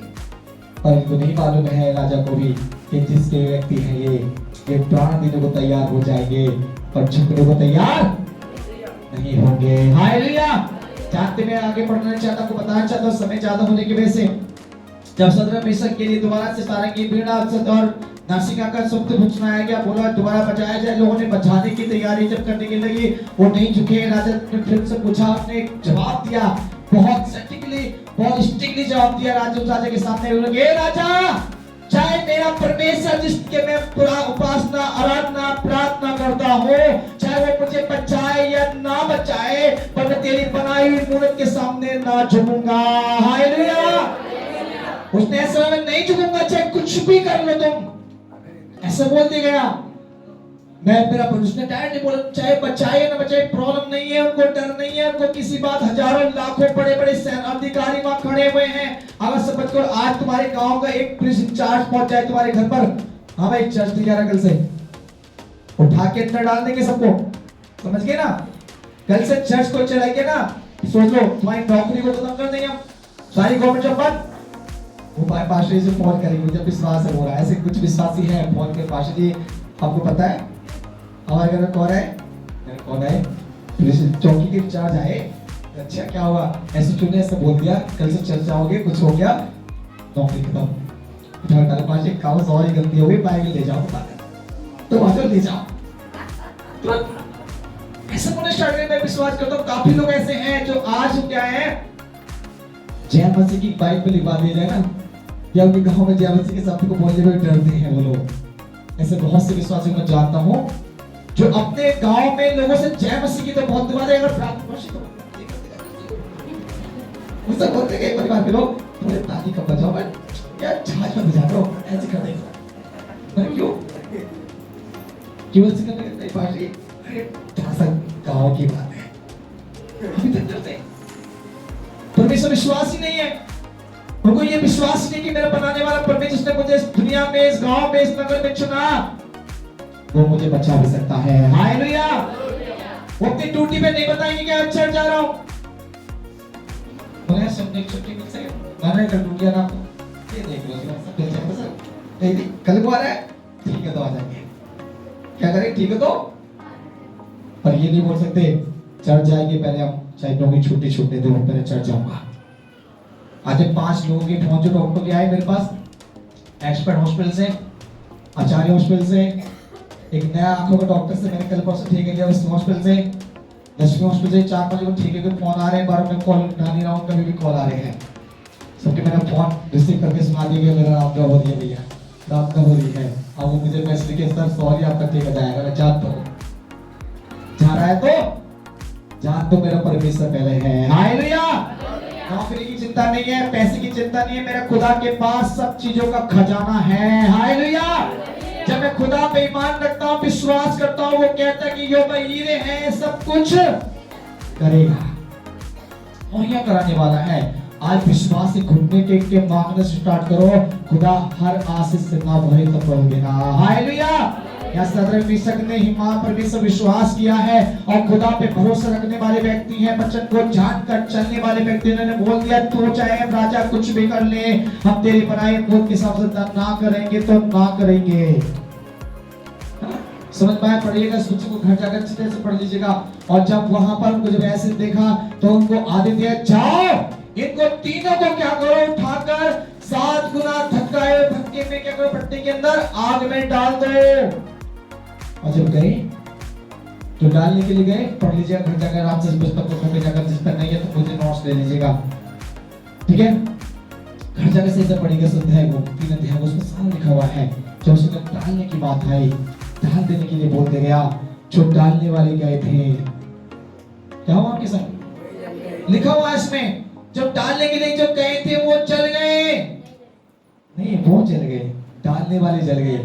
और इनको नहीं मालूम है राजा को भी कि जिसके व्यक्ति है ये प्राण देने को तैयार हो जाएंगे और झुकने को तैयार नहीं होंगे। हालेलुया। जानते मैं आगे पढ़ना चाहता हूं, बताना चाहता हूं, समय ज्यादा होने की वजह से जब सदर मेशक के लिए दोबारा से सारंगी, बीड़ा और नासिका का शब्द सुनाया गया, बोला दोबारा बजाया जाए। लोगों ने बजाने की तैयारी जब करने के लगी वो नहीं झुके। राजा ने फिर से पूछा, आपने जवाब दिया, बहुत सटीकली, बहुत स्ट्रिक्टली जवाब दिया। राजा के सामने बोले, राजा, चाहे मेरा परमेश्वर जिसके मैं पूरा उपासना, आराधना, प्रार्थना करता हूँ, चाहे वो मुझे बचाए या ना बचाए, पर मैं तेरी बनाई हुई मूर्त के सामने ना झुकूंगा। हालेलुया। उसने ऐसा में नहीं झुकूंगा, चाहे कुछ भी कर लो तुम, ऐसा बोल दिया गया। मैं मेरा उसने डायरेक्ट नहीं बोला, चाहे बचाए या ना बचाए प्रॉब्लम नहीं है, उनको डर नहीं है, उनको किसी बात। हजारों लाखों बड़े बड़े अधिकारी वहां खड़े हुए हैं। अगर समझ कर आज तुम्हारे गांव का एक पुलिस इंचार्ज पहुंच जाए तुम्हारे घर पर, हाँ भाई चर्च तैयार कल से, उठा के अंदर डाल देंगे सबको, समझ गए ना? कल से चर्च को चलाएंगे ना, सोच लो तुम्हारी नौकरी को खत्म कर देंगे हम, सारी गवर्नमेंट जॉब बंद। वो पास्टर से फोन करेंगे जब विश्वास है, हो रहा है ऐसे कुछ विश्वासी है, फोन कर, पास्टर जी आपको पता है हमारे घर में कौन है? कौन है? पुलिस चौकी के इंचार्ज आए। अच्छा क्या हुआ? ऐसे तूने ऐसे बोल दिया, कल से चर्च जाओगे, कुछ हो गया, नौकरी खत्म। इधर पास एक काम और ही गलती हो गई, बाइक ले जाओ, तो वहां ले जाओ। तो ऐसे बोलने स्टार्ट करें। मैं विश्वास करता हूँ काफी लोग ऐसे हैं जो आज क्या है, जय मसीह की बाइक पे लिखवा दिया जाए ना, या उनके गांव में जय मसीह के शब्द को बोलने में डरते हैं वो लोग। ऐसे बहुत से विश्वासी मैं जानता हूँ जो अपने गांव में लोगों से जय मसीह की तो बहुत दुआ अगर मुझसे बोलते गए परिवार के लोग, थोड़े दादी कब बजाओ बट यार जहाज में बजा दो, ऐसे कर देंगे। मैं क्यों ऐसे करने नहीं पार्टी? थोड़ा सा गाँव की बात है, अभी तक डरते हैं। परमेश्वर विश्वास ही नहीं है, उनको ये विश्वास नहीं कि मेरा बनाने वाला परमेश्वर जिसने मुझे इस दुनिया में, इस गांव में, इस नगर में चुना, वो मुझे बचा भी सकता है। हालेलुया। वो अपनी ड्यूटी पे नहीं बताएंगे कि आज चर्च जा रहा हूं, बोले संडे छुट्टी मिल सके, मैंने कर ड्यूटी ना ये देख लो सब कुछ है सर, नहीं कल को आ रहा है, ठीक है तो आ जाएंगे, क्या करें, ठीक है तो। पर ये नहीं बोल सकते चर्च जाएंगे पहले हम, चाहे नौकरी छुट्टी छूटने दो, पहले चर्च जाऊंगा। आज 5 लोगों के फोन जो डॉक्टर के आए मेरे पास, एक्सपर्ट हॉस्पिटल से, आचार्य हॉस्पिटल से, एक नया आंखों का डॉक्टर से मैंने कल परसों ठीक किया, उस हॉस्पिटल से, 10वीं हॉस्पिटल से 4-5 लोग ठीक है, फोन आ रहे हैं, बार में कॉल उठा नहीं रहा हूं, कभी भी कॉल आ रहे हैं, सबके मैंने फोन रिसीव करके सुना दिया मेरा नाम का हो दिया भैया, रात का हो रही है। अब वो मुझे मैसेज लिखे सर सॉरी आपका ठीक जाएगा, मैं जानता हूं जा रहा है तो जान तो मेरा परमेश्वर पहले है। हालेलुया। नौकरी की चिंता नहीं है, पैसे की चिंता नहीं है, मेरा खुदा के पास सब चीजों का खजाना है। हालेलुया। जब मैं खुदा पे ईमान रखता हूँ, विश्वास करता हूँ, वो कहता है कि यो हीरे हैं, सब कुछ करेगा और यह कराने वाला है। आज विश्वास से घुटने टेक के मांगने से स्टार्ट करो, खुदा हर आशीष से ना भरे तो पड़ोगे ना। हालेलुया। या सदर मिशक ने ही मां परमेश्वर विश्वास किया है और खुदा पे भरोसा रखने वाले व्यक्ति हैं, वचन को जानकर चलने वाले व्यक्ति ने बोल दिया तो चाहे राजा कुछ भी कर ले, हम तेरे बनाए बोल के हिसाब से ना करेंगे तो ना करेंगे। समझ पाए? पढ़िएगा, सूची को घर जाकर अच्छी तरह से पढ़ लीजिएगा। और जब वहां पर उनको जब ऐसे देखा तो उनको आदेश दिया, जाओ इनको तीनों को क्या करो, उठाकर 7 गुना धक्काए धक्के में क्या करो, भट्टी के अंदर आग में डाल दो। और जब गए तो डालने के लिए गए, पढ़ लीजिएगा घर जाकर आराम से पुस्तक को कॉपी जाकर, जिस पर नहीं है तो मुझे नोट्स ले लीजिएगा, ठीक है? घर जाकर से पढ़िएगा, अध्याय को 3 अध्याय उसमें सारा लिखा हुआ है। जब उसने डालने की बात आई, डाल देने के लिए बोलते गया, जो डालने वाले गए थे, क्या हुआ आपके साथ? लिखा हुआ इसमें, जब डालने के लिए जो गए थे वो जल गए। नहीं, वो जल गए, डालने वाले जल गए,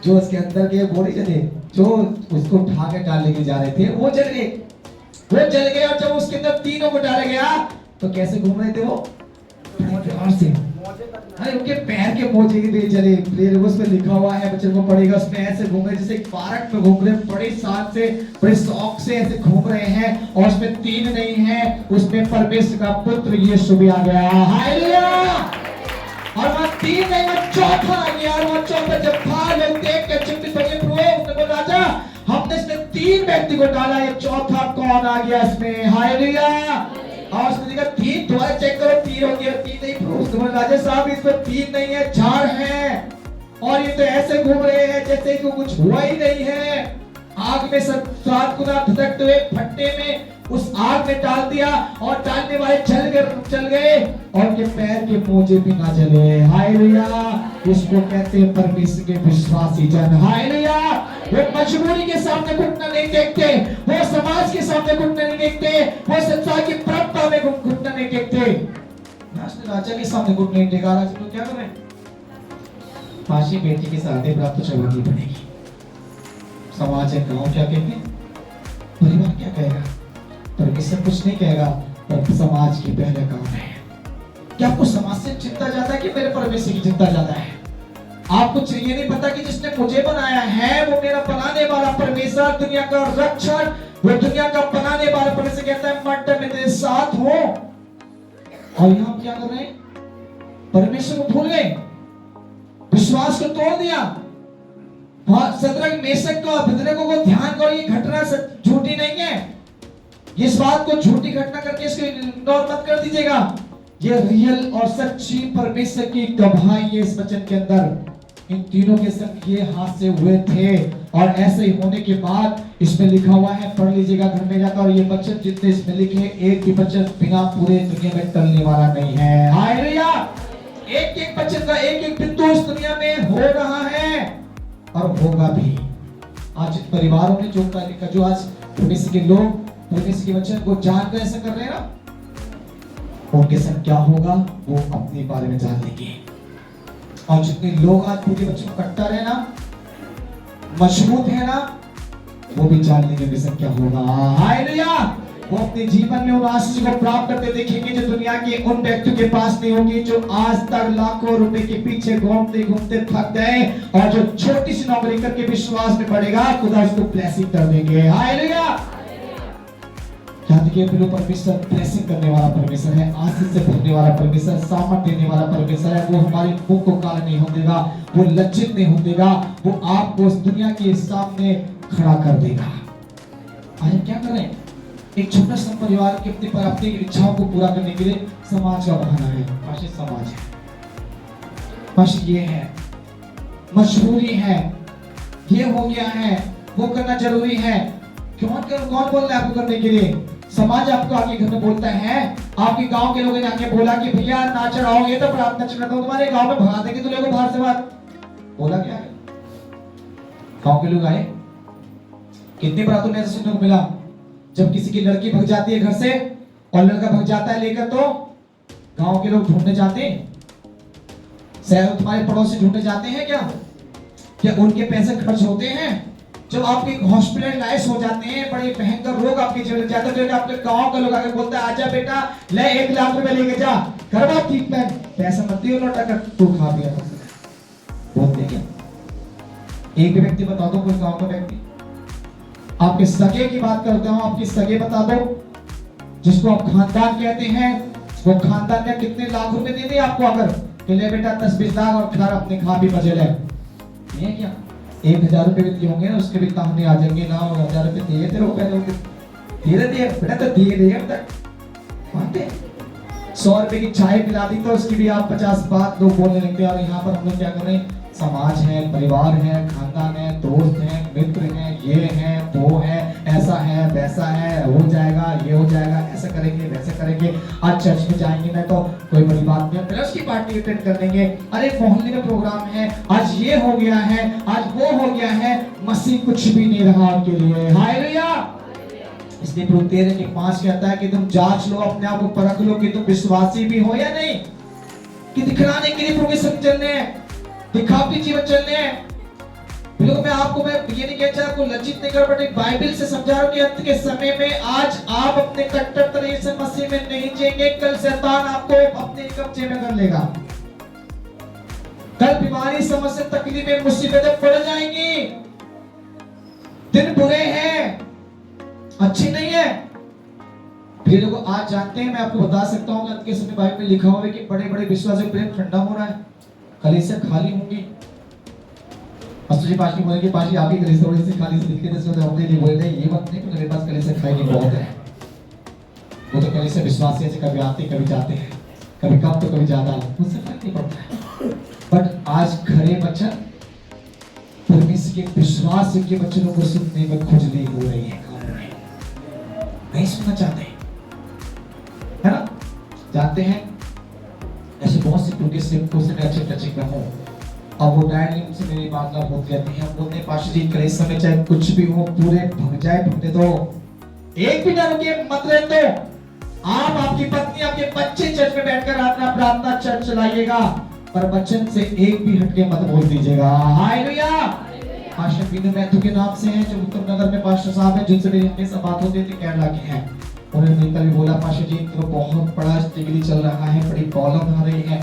जो उसके अंदर के वो नहीं जले, जो उसको उठा के डालने के जा रहे थे वो जल गए, वो जल गए। और जब उसके अंदर तीनों को डाला गया तो कैसे घूम रहे थे वो? प्यार से, अरे उनके पैर के मोजे भी जले। फिर उसमें लिखा हुआ है, बच्चे को पढ़ेगा, उसमें ऐसे घूम रहे जैसे एक पार्क में घूम रहे, बड़े साथ से, बड़े शौक से ऐसे घूम रहे हैं। और उसमें 3 नहीं है, उसमें परमेश्वर का पुत्र यीशु भी आ गया। हालेलुया। और वहां 3 नहीं, वहां 4था आ गया। और वहां 4 जब था, लोग देख के चिंतित हो गए, उसने बोला राजा हमने इसमें 3 व्यक्ति को डाला, ये 4था कौन आ गया इसमें? हालेलुया। और उसने देखा 3, दोबारा चेक करो 3 हो गया, 3 नहीं। उसने बोला राजा साहब इसमें 3 नहीं है, 4 है। और ये तो ऐसे घूम रहे हैं जैसे कि कुछ हुआ ही नहीं है। आग में 7 गुना धधकते हुए भट्टे में उस आग में डाल दिया और डालने वाले चल गए और उनके पैर के मोजे भी ना जले। हालेलुया। इसको कहते हैं परमेश्वर के विश्वासी जन। हालेलुया। वो मजबूरी के सामने घुटना नहीं टेकते, वो समाज के सामने घुटना नहीं टेकते, वो संसार की परंपरा में घुटना नहीं टेकते। राजा के सामने घुटना नहीं टेका। राजा तो क्या करें? फांसी बेटी की शादी प्राप्त तो चलनी पड़ेगी। समाज है, गांव क्या कहेंगे, परिवार क्या कहेगा, परमेश्वर कुछ नहीं कहेगा, पर समाज की पहले काम है। क्या आपको समाज से चिंता ज्यादा है कि मेरे परमेश्वर की चिंता ज्यादा है? आपको ये नहीं पता कि जिसने मुझे बनाया है वो मेरा बनाने वाला परमेश्वर, दुनिया का रक्षक, वो दुनिया का बनाने वाला परमेश्वर कहता है मट्टे में तेरे साथ हो। और यहाँ क्या कर रहे हैं? परमेश्वर को भूल गए, विश्वास को तोड़ दिया। शद्रक मेशक को अबेदनगो को ध्यान करो, ये घटना झूठी नहीं है। इस बात को झूठी घटना करके इसको इग्नोर मत कर दीजिएगा। ये रियल और सच्ची परमेश्वर की गवाही है इस वचन के अंदर। इन तीनों के संग ये हादसे हुए थे और ऐसे ही होने के बाद इसमें लिखा हुआ है, पढ़ लीजिएगा घर में जाकर। और ये वचन जितने इसमें लिखे, एक भी वचन बिना पूरे दुनिया में टलने वाला नहीं है। हालेलुया। एक वचन का एक बिंदु इस दुनिया में हो रहा है और होगा भी। आज परिवारों में जो आज परमेश्वर के लोग परमेश्वर के वचन को जानकर ऐसा कर रहे हैं ना, उनके संग क्या होगा वो अपने बारे में जान लेंगे। और जितने लोग आज पूरे बच्चों को कट्टर है ना, मजबूत है ना, वो भी जान लेंगे उनके संग क्या होगा। हालेलुया। वो अपने जीवन में उन आशीष को प्राप्त करते देखेंगे जो दुनिया के उन व्यक्तियों के पास नहीं होंगे, जो आज तक लाखों रुपए के पीछे घूमते घूमते थक गए और जो छोटी सी नौकरी करके विश्वास में पड़ेगा, खुदा उसको ब्लेसिंग कर देंगे। हालेलुया। याद रखिए प्रिय, परमेश्वर ब्लेसिंग करने वाला परमेश्वर है, आशीष से भरने वाला परमेश्वर, सामर्थ देने वाला परमेश्वर है। वो हमारे मुंह को काला नहीं होने देगा, वो लज्जित नहीं होने देगा, वो आपको इस दुनिया के सामने खड़ा कर देगा। आज हम क्या करें? एक छोटा सा परिवार के अपनी इच्छाओं को पूरा करने के लिए समाज का बहाना है, पास समाज है, पास ये है, मजबूरी है, ये हो गया है, वो करना जरूरी है। कौन बोल रहा है आपको करने के लिए? समाज आपको आके घर में बोलता है, आपके गांव के लोगों ने आके बोला कि भैया ना चढ़ाओगे तो प्रार्थना चढ़ा दो, तुम्हारे गांव में भगा देंगे तुम लोगों बाहर से बात। बोला क्या है? गांव के लोग आए, कितनी बार तुम्हें ऐसा सुनने को मिला जब किसी की लड़की भग जाती है घर से और लड़का भग जाता है लेकर, तो गांव के लोग ढूंढने जाते हैं, शहर तुम्हारे पड़ोसी ढूंढने जाते हैं क्या उनके पैसे खर्च होते हैं? जब आपके हॉस्पिटलाइज हो जाते हैं, बड़े भयंकर रोग आपके जीवन में जाते हैं, तो आपके गांव का लोग आके बोलता है आजा बेटा ले 1 लाख रुपए लेके जा, करवा ट्रीटमेंट, पैसा मत दियो लौटा कर तू खा पिया। बोलते क्या? एक व्यक्ति बता दो, कोई गांव का व्यक्ति, आपके सगे की बात करता हूं, आपके सगे बता दो जिसको आप खानदान कहते हैं, वो खानदान ने कितने लाख रुपए दे दिए आपको, अगर कि ले बेटा 10-20 लाख और खा अपने खा भी मजे ले, ये क्या 1000 रुपए भी दिए होंगे ना, उसके भी ताहने आ जाएंगे ना, और 1000 रुपए दिए तेरे को पहले धीरे धीरे बेटा तो दिए दिए तक मानते 100 रुपए की चाय पिला दी तो उसकी भी आप 50 बात लोग बोलने लगते हैं। और यहाँ पर हम लोग क्या कर रहे हैं? समाज है, परिवार है, खानदान है, दोस्त है, मित्र है, ये है, वो है, ऐसा है, वैसा है, हो जाएगा, ये हो जाएगा, ऐसा करेंगे, वैसा करेंगे, आज चर्च में जाएंगे ना तो कोई बड़ी बात नहीं, प्लस की पार्टी अटेंड कर लेंगे, अरे मोहल्ले में प्रोग्राम है, आज ये हो गया है, आज वो हो गया है, मसीह कुछ भी नहीं रहा उनके लिए। हालेलुया। इसलिए प्रभु 13:5 कहता है कि तुम जांच लो, अपने आप को परख लो कि तुम विश्वासी भी हो या नहीं, कि दिखलाने के लिए प्रभु सब चलने हैं, दिखावटी जीवन चलने हैं। लोग मैं ये नहीं कहता आपको लज्जित नहीं कर, बट बाइबल से समझा रहा हूं कि अंत के समय में आज आप अपने कट्टर तरीके से मसीह में नहीं जिएंगे, कल शैतान आपको अपने कब्जे में कर लेगा, कल बीमारी, समस्या, तकलीफें, मुसीबतें पड़ जाएंगी। दिन बुरे हैं, अच्छी नहीं है। फिर लोग आज जानते हैं, मैं आपको बता सकता हूं कि अंत के समय बाइबल में लिखा हुआ है कि बड़े बड़े विश्वासी प्रेम ठंडा हो रहा है, कलीसिया खाली होंगी। जी पाशी बोलेंगे पाशी आपकी कलीसिया थोड़ी सी खाली सी दिखती है, तो अपने लिए बोल रहे हैं ये बात नहीं, तो मेरे पास कलीसिया खाली बहुत है। वो तो कलीसिया विश्वासी है, कभी आते कभी जाते हैं, कभी कम तो कभी ज्यादा, मुझसे फर्क नहीं पड़ता है। बट आज खरे वचन परमेश्वर के विश्वास के वचनों को सुनने में खुजली हो रही है, नहीं सुनना चाहते है ना। जानते हैं ऐसे बहुत से टूटे स्लिप को से मैं अच्छे टचिंग में हूं, अब वो डायरेक्टली मुझसे मेरी वार्तालाप होती रहती है। हम बोलते हैं पास्टर जी कलीसिया में चाहे कुछ भी हो, पूरे भग जाए भगने दो, एक भी ना रुके, मत रहने दो। आप, आपकी पत्नी, आपके बच्चे चर्च में बैठकर अपना प्रार्थना चर्च चलाइएगा, पर वचन से एक भी हटके मत बोल दीजिएगा। हालेलुया। पास्टर बिनु मैथ्यू के नाम से हैं, जो उत्तम नगर में पास्टर साहब हैं, जिनसे मेरी हमेशा बात होती थी, केरला के हैं। उन्होंने मिलकर भी बोला पास्टर जी तो बहुत बड़ा डिग्री चल रहा है, बड़ी प्रॉब्लम आ रही है,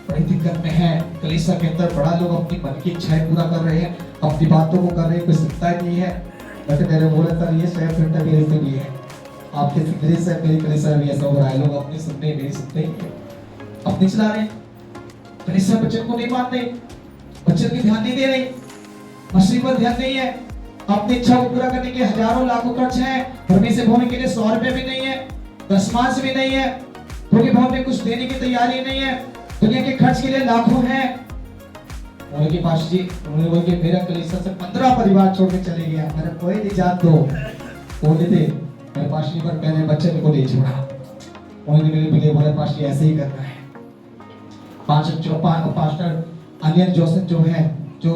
बड़ी दिक्कत में है, कलीसिया के अंदर बड़ा लोग अपनी मन की इच्छाएं पूरा कर रहे हैं, अपनी बातों को कर रहे हैं, कोई सुनता ही नहीं है। बट मैंने बोला सर ये शहर घंटा मेरे से भी है, आपके कलीसिया मेरी कलीसिया भी ऐसा हो रहा है, लोग अपनी सुनने मेरी सुनते ही अपनी चला रहे हैं, कलीसिया बच्चों को नहीं मानते, बच्चों की ध्यान नहीं दे रही, मसीह पर ध्यान नहीं है, अपनी इच्छा को पूरा करने के हजारों लाखों खर्च हैं, परमेश्वर भवन के लिए 100 रुपए भी नहीं है, दशमांश भी नहीं है, क्योंकि भवन में कुछ देने की तैयारी नहीं है, दुनिया के खर्च के लिए लाखों हैं। उन्होंने पास्टर जी उन्होंने बोला कि मेरा कलीसिया से 15 परिवार छोड़ के चले गया, मेरा कोई नहीं जात दो बोले थे, मेरे पास्टर जी पर पहले बच्चे को नहीं छोड़ा। उन्होंने मेरे लिए बोला पास्टर जी ऐसे ही करना है। पास्टर अनिल जोसेफ जो है, जो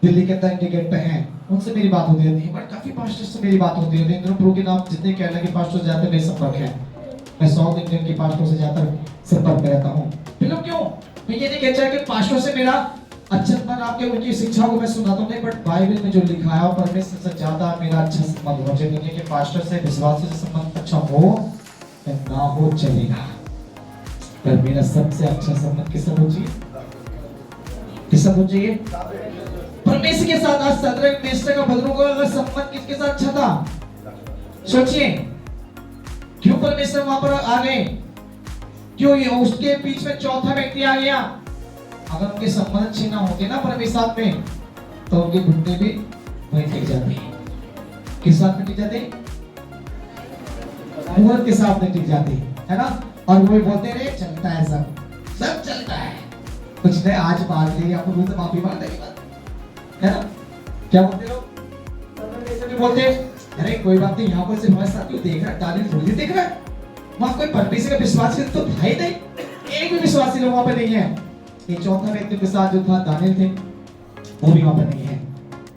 दिल्ली के अंदर गेट पे हैं, उनसे मेरी बात होती रहती है, बट काफी पास्टर से मेरी बात होती रहती है। इंद्र प्रभु के नाम जितने केरला के पास्टर जाते हैं मेरे संपर्क है, मैं 100 दिन के उनके पास्टरों से ज्यादा संपर्क में रहता हूँ। फिर क्यों? मैं ये नहीं कह रहा कि पास्टरों से मेरा अच्छा संबंध, आपके उनकी शिक्षा को मैं सुनाता हूँ नहीं, बट बाइबल में जो लिखा है परमेश्वर से ज्यादा मेरा अच्छा संबंध होना चाहिए। दुनिया के पास्टर से विश्वासी से संबंध अच्छा हो या ना हो चलेगा, पर मेरा सबसे अच्छा संबंध किससे हो चाहिए? किससे हो चाहिए? परमेश्वर के साथ। आज सदरक मेशक अबेदनगो का संबंध किसके साथ अच्छा था? सोचिए, क्यों परमेश्वर वहां पर आ गए? क्यों ये उसके बीच में चौथा व्यक्ति आ गया? अगर उनके संबंध अच्छे ना होते ना परमेश्वर में, तो उनके घुटने भी वहीं टिक जाते। किस साथ में टिक जाते? मुहूर्त के साथ में टिक जाते, है ना? और वो बोलते रहे चलता है, सब चलता है, कुछ नहीं। आज बात ली आपको मुझसे माफी मांग देगी बात, है ना? क्या बोलते लोग? ऐसे भी बोलते, अरे कोई बात नहीं, यहाँ पर सिर्फ हमारे साथ देख रहा है, तालीम थोड़ी देख रहा है। वहाँ कोई परमेश्वर का विश्वासी तो था ही नहीं, एक भी विश्वासी लोग वहाँ पे नहीं है। एक चौथा व्यक्ति के साथ जो था दानियल थे, वो भी वहाँ पे नहीं है।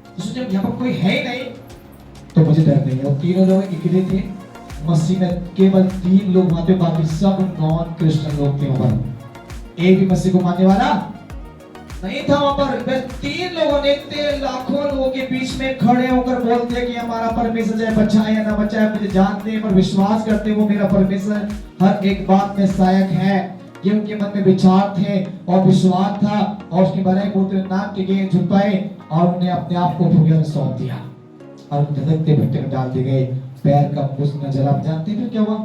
तो सोचिए यहाँ पर कोई है ही नहीं, तो मुझे डर नहीं है। और तीनों लोग अकेले थे मसीह में, केवल 3 लोग वहाँ पे, बाकी सब नॉन क्रिश्चियन लोग थे वहाँ पर। एक भी मसीह को मानने वाला नहीं था वहाँ पर। 3 लोगों ने लाखों लोगों के बीच में खड़े होकर बोलते कि हमारा परमेश्वर चाहे बचाए या ना बचाए, मुझे जानते हैं पर विश्वास करते वो मेरा परमेश्वर हर एक बात में सहायक है। ये उनके मन में विचार थे और विश्वास था, और उसके बारे में बोलते नाक टिके झुक पाए और उन्हें अपने आप को प्रभु में सौंप दिया और धड़कते भट्टे में डाल दिए गए। पैर का मुझ नजर, आप जानते हैं क्या हुआ?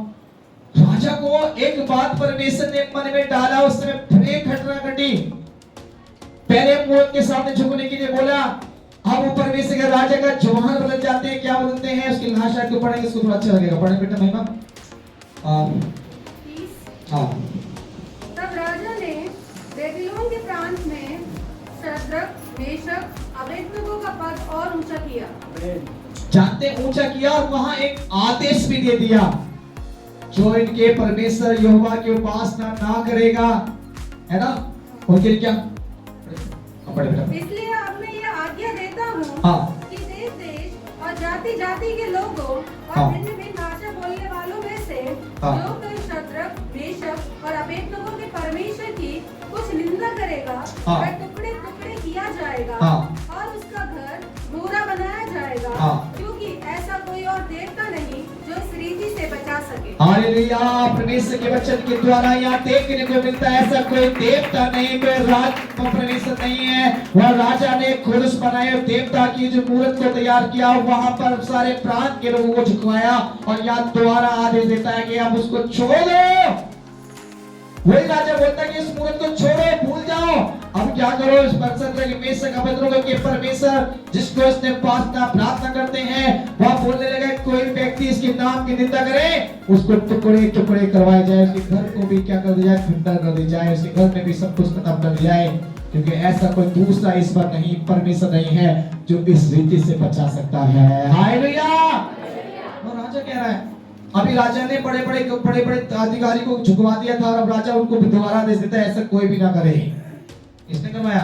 राजा को एक बात परमेश्वर ने मन में डाला, उस समय फिर घटना घटी। पहले मौत के सामने झुकने के लिए बोला, अब वो परमेश्वर के राजा का जवान बदल जाते हैं। क्या बदलते हैं? उसकी लाश को पढ़ेंगे, इसको थोड़ा अच्छा लगेगा। पढ़े बेटा महिमा। हाँ। तब राजा ने बेबीलोन के प्रांत में शद्रक, मेशक, अबेदनगो का पद और ऊंचा किया। जानते ऊंचा किया, और वहां एक आदेश भी दे दिया, जो इनके परमेश्वर यहोवा की उपासना ना करेगा, है ना, उनके क्या? इसलिए अब मैं ये आज्ञा देता हूँ कि देश देश और जाति जाति के लोगों और भिन्न भिन्न भाषा बोलने वालों में से जो कोई शद्रक, मेशक और अबेदनगो के परमेश्वर की कुछ निंदा करेगा, वह टुकड़े टुकड़े किया जाएगा और उसका घर बुरा बनाया जाएगा, क्योंकि ऐसा कोई और देवता नहीं जो इस रीति से बचा सके। हालेलुया। परमेश्वर के वचन के द्वारा यहाँ देखने को मिलता है, ऐसा कोई देवता नहीं, कोई राज परमेश्वर नहीं है। वह राजा ने खुद बनाए देवता की जो मूर्त को तैयार किया, वहां पर सारे प्रांत के लोगों को झुकवाया और यहाँ द्वारा आदेश देता है कि आप उसको छोड़ दो। वही राजा बोलता है कि इस मूर्त को छोड़ो, भूल जाओ। अब क्या करो? इस परमेश्वर मेशक अबेदनगो के परमेश्वर जिसको इसने प्रार्थना करते हैं, वह बोलने लगा कोई व्यक्ति इसके नाम की निंदा करे, उसको टुकड़े टुकड़े करवाए जाए, उसके घर को भी क्या कर दिया जाए? खंडर कर दिया जाए, उसके घर में भी सब कुछ खत्म कर दिया जाए, क्योंकि ऐसा कोई दूसरा ईश्वर नहीं, परमेश्वर नहीं है जो इस रीति से बचा सकता है। हालेलुया। और राजा कह रहा है, अभी राजा ने बड़े बड़े अधिकारी को झुकवा दिया था, और अब राजा उनको दोबारा आदेश देता है ऐसा कोई भी ना करे। किसने करवाया?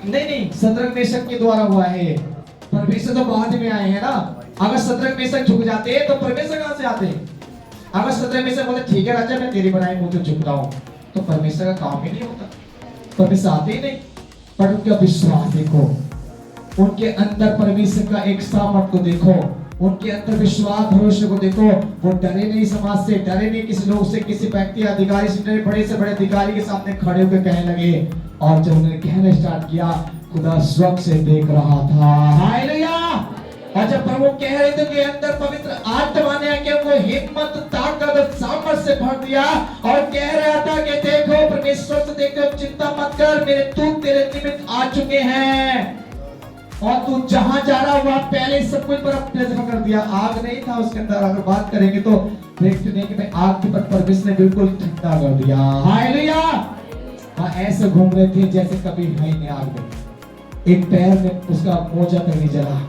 नहीं, शद्रक मेशक के द्वारा हुआ है। परमेश्वर तो बाद में आए हैं ना। अगर शद्रक मेशक झुक जाते तो परमेश्वर कहां से आते? अगर शद्रक मेशक बोले ठीक है राजा मैं तेरी बनाई मुंह तो झुकता हूं, तो परमेश्वर का काम ही नहीं होता, परमेश्वर आते ही नहीं। पर उनका विश्वास देखो, उनके अंदर परमेश्वर का एक सामर्थ को देखो, उनके अंदर विश्वास भरोसे को देखो। वो डरे नहीं समाज से, डरे नहीं किसी लोग से, किसी व्यक्ति अधिकारी से डरे, बड़े से बड़े अधिकारी के सामने खड़े होकर कहने लगे। और जब उन्होंने कहना स्टार्ट किया, खुदा स्वर्ग से देख रहा था। हालेलुया। और जब प्रभु कह रहे थे कि अंदर पवित्र आत्मा ने आके वो हिम्मत, ताकत, सामर्थ से भर दिया और कह रहा था कि देखो परमेश्वर से देखो, चिंता मत कर, मेरे दूत तेरे निमित्त आ चुके हैं और तू जहां जा रहा वहां पहले सब कुछ बर्फ ने जमा कर दिया। आग नहीं था उसके अंदर, अगर बात करेंगे तो देखते नहीं कि मैं आग के पर परमेश्वर ने बिल्कुल ठंडा कर दिया। हालेलुया। हाँ, ऐसे घूम रहे थे जैसे कभी है नहीं आग में। एक पैर में उसका मोजा तक नहीं जला।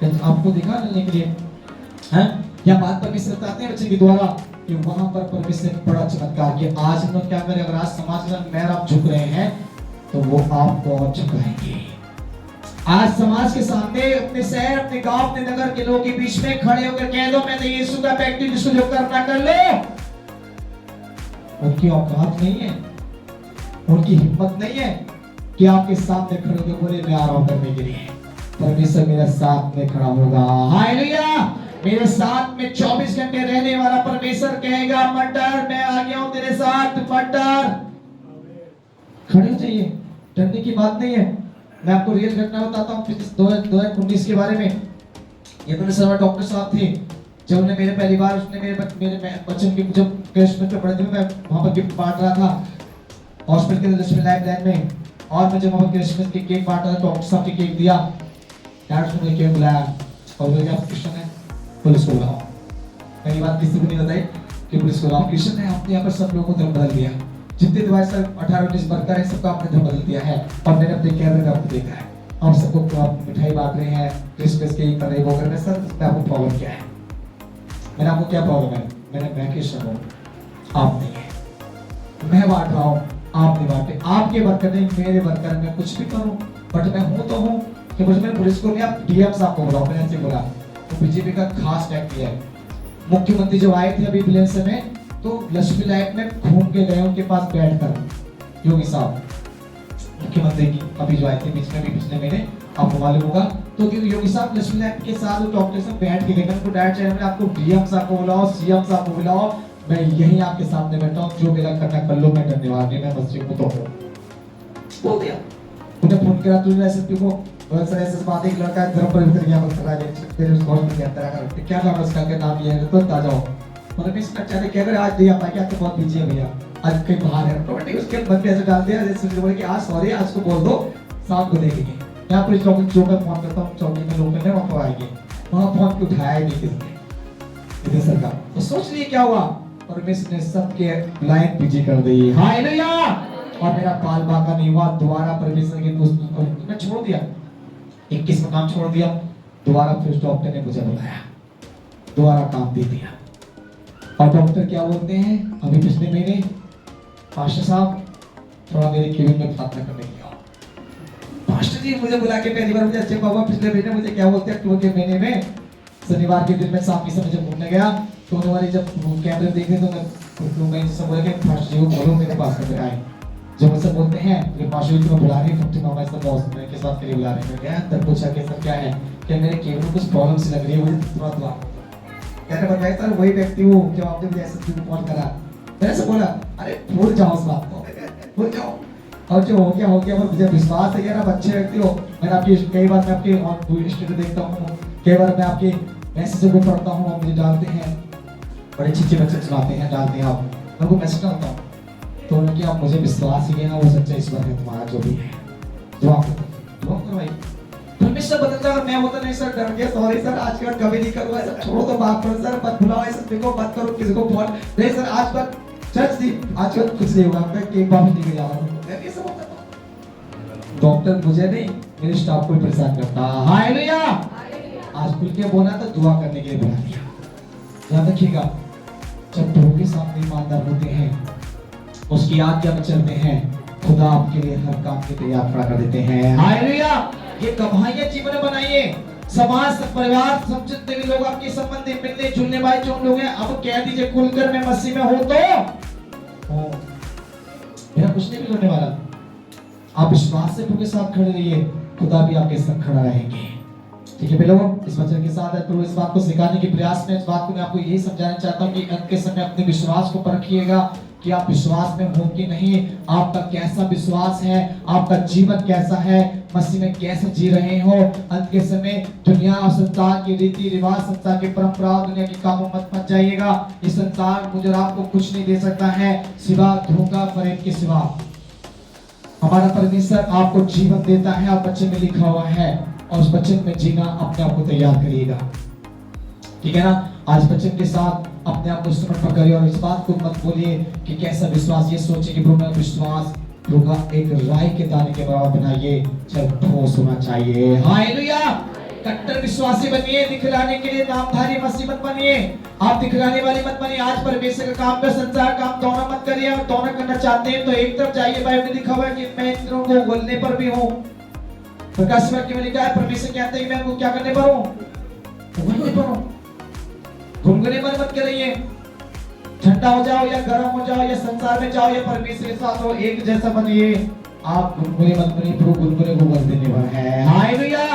आपको दिखा लेने के लिए हैं? या बात परमेश्वर बताते हैं बच्चे के द्वारा कि वहां पर परमेश्वर ने बड़ा चमत्कार किया। आज हम लोग क्या करें? अगर आज समाज में आप झुक रहे हैं तो वो आपको और झुकाएंगे। आज समाज के सामने, अपने शहर, अपने गांव, अपने नगर के लोगों के बीच में खड़े होकर कह दो मैं तो यीशु का व्यक्ति, जिसको जो करना कर लो। उनकी औकात नहीं है, उनकी हिम्मत नहीं है कि आपके सामने खड़े होकर बोले मैं आ रहा हूं करने के लिए। परमेश्वर मेरे साथ में खड़ा होगा, हालेलुया। मेरे साथ में 24 घंटे रहने वाला परमेश्वर कहेगा मत डर, मैं आ गया हूं तेरे साथ, मत डर। खड़े हो जाइए, डरने की बात नहीं है। मैं आपको रियल घटना बताता हूँ 2019 के बारे में। ये मेरे सर्वर डॉक्टर साहब थे, जब उन्होंने मेरे पहली बार उसने मेरे बच्चों की जब क्रिसमस पे पढ़े थे, मैं वहाँ पर गिफ्ट बांट रहा था हॉस्पिटल के लक्ष्मी लाइफ में, और मैं जब वहाँ पर क्रिसमस के केक बांट रहा था, डॉक्टर साहब ने केक दिया, डैड ने केक बुलाया और बोले आप क्रिश्चियन है, पुलिस को बुलाओ। पहली बात किसी को नहीं बताई कि पुलिस को बुलाओ, क्रिश्चियन है। आपने यहाँ पर सब लोगों को धर्म बदल दिया, जितने दिवाली सर 18-19 वर्कर है सबका आपने धर्म बदल दिया है। और मैंने अपने कैमरे में आपको देखा है, आप सबको मिठाई बांट रहे हैं, क्रिसमस के कर रहे, वो कर रहे हैं। सर आपको प्रॉब्लम क्या है? मैंने आपको क्या प्रॉब्लम है? मैं क्रिश्चियन हूँ, आप नहीं है। मैं बांट रहा हूँ, आप नहीं बांटे। आपके वर्कर नहीं, मेरे वर्कर, मैं कुछ भी करूँ बट मैं हूँ तो हूँ कि मुझे मैंने पुलिस को नहीं, आप डीएम साहब को बुलाओ। मैंने ऐसे बोला, तो बीजेपी का खास टैग किया है। मुख्यमंत्री जो आए थे अभी विलेंस में, तो लक्ष्मी लाइफ में घूम के गए उनके पास बैठकर, योगी साहब मुख्यमंत्री की अभी जो आए थे बीच में भी पिछले महीने, आपको मालूम होगा। तो योगी साहब लक्ष्मी लाइफ के साथ डॉक्टर से बैठ के गए, उनको डायरेक्ट चैनल में आपको डीएम साहब को बुलाओ, सीएम साहब को बुलाओ, मैं यहीं आपके सामने बैठा हूँ, जो मेरा करना कर लो, मैं डरने वाला नहीं, मैं मस्जिद को तो हूँ। बोल दिया। उन्हें फोन करा, तुझे एसएसपी को सर ऐसे बात, एक लड़का धर्म परिवर्तन किया बस करा ले, फिर उस बहुत में अंतर कर क्या नाम उसका, क्या नाम ये है तो बता जाओ। मतलब इस बच्चे ने कह रहे आज नहीं आ पाया, क्या तो बहुत बिजी है भैया, आज कहीं बाहर है, ऑटोमेटिक उसके मन पे ऐसे डाल दिया जैसे बोले कि आज सॉरी, आज को बोल दो, शाम को देखेंगे। मैं पुलिस चौकी जो मैं फोन करता हूँ, चौकी में लोग वहाँ पर आएंगे, वहाँ फोन की उठाया ही नहीं किसने, इधर सरकार। तो सोच लिए क्या हुआ, परमेश्वर ने सबके लाइन बिजी कर दी, हालेलुया। और मेरा बाल बाका नहीं हुआ, दोबारा परमेश्वर के दोस्त को मैं छोड़ दिया, 21 में काम छोड़ दिया, दोबारा फिर डॉक्टर ने मुझे बुलाया, दोबारा काम दे दिया। और डॉक्टर क्या बोलते हैं, अभी पिछले महीने पास्टर साहब थोड़ा मेरे केबिन में प्रार्थना करने के लिए, पास्टर जी मुझे बुला के पहली बार मुझे अच्छे बाबा पिछले महीने मुझे क्या बोलते हैं, अक्टूबर के महीने में शनिवार के दिन में शाम के समय जब घूमने गया, तो उन्होंने वाले जब कैमरे देखे तो मैं सब बोला कि पास्टर जी को बोलो मेरे पास में आए। जब मुझसे बोलते हैं कि पास्टर जी को बुला रहे हैं, तो मामा सब बॉस के साथ के लिए बुला रहे हैं, क्या अंदर पूछा कि सर क्या है, कि मेरे केबिन में कुछ प्रॉब्लम सी लग रही है, मुझे तुरंत हुआ। कहने बताया सर वही व्यक्ति हूँ जो आपने मुझे एसएसपी को कॉल करा। मैंने से बोला अरे भूल जाओ उस बात को, भूल जाओ, और जो हो गया और मुझे विश्वास है यार आप अच्छे व्यक्ति हो। मैंने आपकी कई बार मैं आपके स्टेटस देखता हूँ, कई बार मैं आपके मैसेज को पढ़ता हूँ, आप मुझे डालते हैं, बड़े अच्छे मैसेज सुनाते हैं, डालते हैं आप, मैं उनको मैसेज डालता हूँ, तो उनकी आप मुझे विश्वास ही है ना, वो सच्चा ईश्वर है तुम्हारा जो भी है, दुआ करो भाई। परमेश्वर बदलता है, मैं बोलता नहीं सर डर गया, सॉरी सर आज के बाद कभी नहीं करूँगा, सब छोड़ो तो बात करो सर, मत बुलाओ ऐसा, देखो मत करो किसी को फोन नहीं सर, आज बात चर्च थी, आज के बाद कुछ नहीं होगा, मैं केक वापस नहीं जा रहा हूँ, मैं ये सब होता था। डॉक्टर मुझे नहीं मेरे स्टाफ को परेशान करता, हालेलुया। आज खुल के बोला तो दुआ करने के लिए बुला दिया। याद रखिएगा जब प्रभु के सामने ईमानदार होते हैं, उसकी आज्ञा में चलते हैं, खुदा आपके लिए हर काम के तैयार खड़ा कर देते हैं, हालेलुया। ये गवाहियां जीवन में बनाइए, समाज परिवार समझते हुए लोग आपके संबंधी मिलने जुलने वाले जो लोग हैं, अब कह दीजिए खुलकर मैं मसीह में हूं तो मेरा कुछ नहीं होने वाला। आप विश्वास से प्रभु के साथ खड़े रहिए, खुदा भी आपके साथ खड़ा रहेंगे, ठीक है लोगों। इस वचन के साथ तो इस बात को सिखाने के प्रयास में, इस बात को मैं आपको यही समझाना चाहता हूँ कि अंत के समय अपने विश्वास को परखिएगा कि आप विश्वास में हो कि नहीं, आपका कैसा विश्वास है, आपका जीवन कैसा है, मसीह में कैसे जी रहे हो। अंत के समय दुनिया और संसार की रीति रिवाज, संसार की परंपरा, दुनिया के कामों मत जाइएगा। इस संसार मुझे आपको कुछ नहीं दे सकता है सिवा धोखा फरेब के सिवा। हमारा परमेश्वर आपको जीवन देता है और वचन में लिखा हुआ है, और उस वचन में जीना अपने आप को तैयार करिएगा, ठीक है ना। आज वचन के साथ अपने आप को समर्पण करिए और इस बात को मत बोलिए कि कैसा विश्वास, ये सोचिए कि प्रभु विश्वास होगा एक राई के दाने के बराबर बनाइए, जब ठोस होना चाहिए, हालेलुया। कट्टर विश्वासी बनिए, दिखलाने के लिए नामधारी मसीह मत बनिए, आप दिखलाने वाले मत बनिए। आज परमेश्वर का काम पे संसार काम दोनों मत करिए, और दोनों करना चाहते हैं तो एक तरफ जाइए। बाइबल में लिखा हुआ है कि मैं इंद्रों को बोलने पर भी हूँ, प्रकाशित वाक्य में लिखा है परमेश्वर कहते हैं कि मैं आपको क्या करने पर हूं, उगलने पर हूं। घुमगने पर मत करिए, ठंडा हो जाओ या गर्म हो जाओ या संसार में जाओ या परमेश्वर के साथ हो, एक जैसा बनिए। आप गुनगुने मत बनिए, प्रभु गुनगुने को बल देने वाला है। हालेलुया।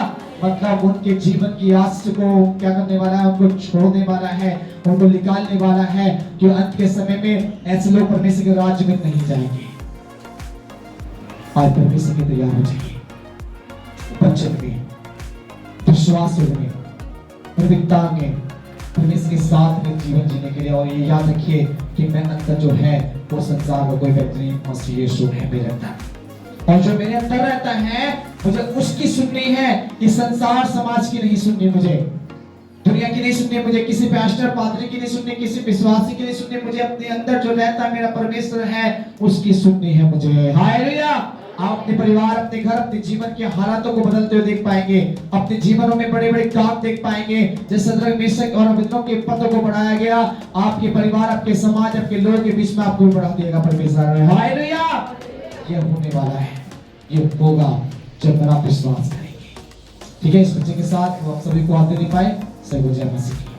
मतलब उनके जीवन की आस को क्या करने वाला है, उनको छोड़ने वाला है, उनको निकालने वाला है कि अंत के समय में ऐसे लोग परमेश्वर के राज्य में नहीं जाएंगे। आज परमेश्वर के तैयार हो जाइए, वचन में विश्वास में पवित्रता में परमेश्वर के साथ में जीवन जीने के लिए। और ये याद रखिए कि मैं अंदर जो है वो संसार में कोई व्यक्ति नहीं, मसीह यीशु है मेरे अंदर, और जो मेरे अंदर रहता है मुझे उसकी सुननी है कि संसार समाज की नहीं सुननी, मुझे दुनिया की नहीं सुननी, मुझे किसी पास्टर पादरी की नहीं सुननी, किसी विश्वासी की नहीं सुननी, मुझे अपने अंदर जो रहता मेरा परमेश्वर है उसकी सुननी है मुझे। हालेलुया। आप अपने परिवार, अपने घर, अपने जीवन के हालातों को बदलते हुए देख पाएंगे, अपने जीवनों में बड़े बड़े काम देख पाएंगे। जैसे सदरक मेशक और अबेदनगो के पदों को बढ़ाया गया, आपके परिवार, आपके समाज, आपके लोगों के बीच में आपको बढ़ा देगा परमेश्वर। हालेलुया। ये होने वाला है, ये होगा जब मेरा विश्वास करेंगे। ठीक है, इस बच्चे के साथ वो आप सभी को आते नहीं पाए, सभी को जय मसीह।